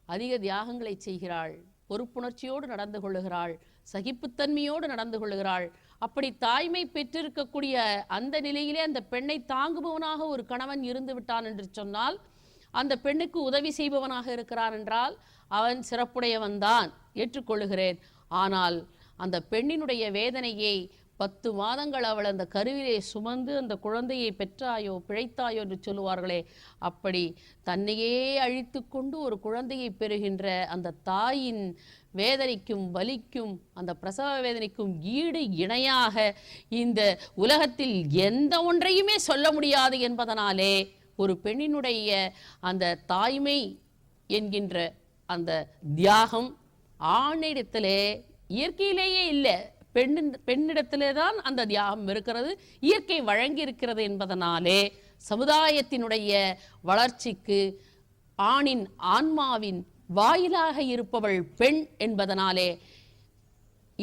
அதிக தியாகங்களை செய்கிறாள். பொறுப்புணர்ச்சியோடு நடந்து கொள்ளுகிறாள், சகிப்புத்தன்மையோடு நடந்து கொள்ளுகிறாள். அப்படி தாய்மை பெற்றிருக்கக்கூடிய அந்த நிலையிலே அந்த பெண்ணை தாங்குபவனாக ஒரு கணவன் இருந்து விட்டான் என்று சொன்னால், அந்த பெண்ணுக்கு உதவி செய்பவனாக இருக்கிறான் என்றால் அவன் சிறப்புடையவன் தான், ஏற்றுக்கொள்ளுகிறேன். ஆனால் அந்த பெண்ணினுடைய வேதனையை 10 மாதங்கள் அவள் அந்த கருவிலே சுமந்து அந்த குழந்தையை பெற்றாயோ பிழைத்தாயோ என்று சொல்லுவார்களே, அப்படி தன்னையே அழித்து கொண்டு ஒரு குழந்தையை பெறுகின்ற அந்த தாயின் வேதனைக்கும் வலிக்கும் அந்த பிரசவ வேதனைக்கும் ஈடு இணையாக இந்த உலகத்தில் எந்த ஒன்றையுமே சொல்ல முடியாது என்பதனாலே ஒரு பெண்ணினுடைய அந்த தாய்மை என்கின்ற அந்த தியாகம் ஆணிடத்திலே இயற்கையிலேயே இல்லை, பெண்ணிடத்திலே தான் அந்த தியாகம் இருக்கிறது, இயற்கை வழங்கி இருக்கிறது என்பதனாலே சமுதாயத்தினுடைய வளர்ச்சிக்கு ஆணின் ஆன்மாவின் வாயிலாக இருப்பவள் பெண் என்பதனாலே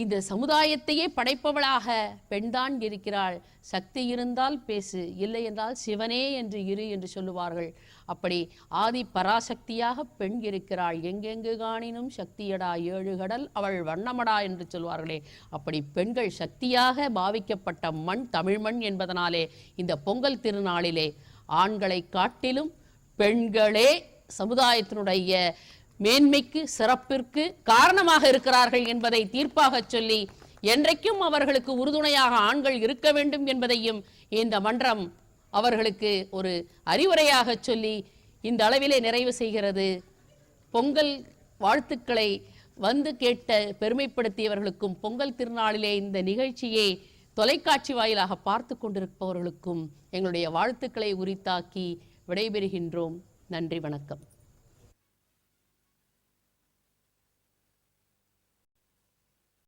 இந்த சமுதாயத்தையே படைப்பவளாக பெண்தான் இருக்கிறாள். சக்தி இருந்தால் பேசு, இல்லை என்றால் சிவனே என்று இரு என்று சொல்லுவார்கள். அப்படி ஆதி பராசக்தியாக பெண் இருக்கிறாள். எங்கெங்கு காணினும் சக்தியடா, ஏழு கடல் அவள் வண்ணமடா என்று சொல்வார்களே, அப்படி பெண்கள் சக்தியாக பாவிக்கப்பட்ட மண் தமிழ் மண் என்பதனாலே இந்த பொங்கல் திருநாளிலே ஆண்களை காட்டிலும் பெண்களே சமுதாயத்தினுடைய மேன்மைக்கு சிறப்பிற்கு காரணமாக இருக்கிறார்கள் என்பதை தீர்ப்பாக சொல்லி, என்றைக்கும் அவர்களுக்கு உறுதுணையாக ஆண்கள் இருக்க வேண்டும் என்பதையும் இந்த மன்றம் அவர்களுக்கு ஒரு அறிவுரையாக சொல்லி இந்த அளவிலே நிறைவு செய்கிறது. பொங்கல் வாழ்த்துக்களை வந்து கேட்ட பெருமைப்படுத்தியவர்களுக்கும், பொங்கல் திருநாளிலே இந்த நிகழ்ச்சியை தொலைக்காட்சி வாயிலாக பார்த்து கொண்டிருப்பவர்களுக்கும் எங்களுடைய வாழ்த்துக்களை உரித்தாக்கி விடைபெறுகின்றோம். நன்றி, வணக்கம்.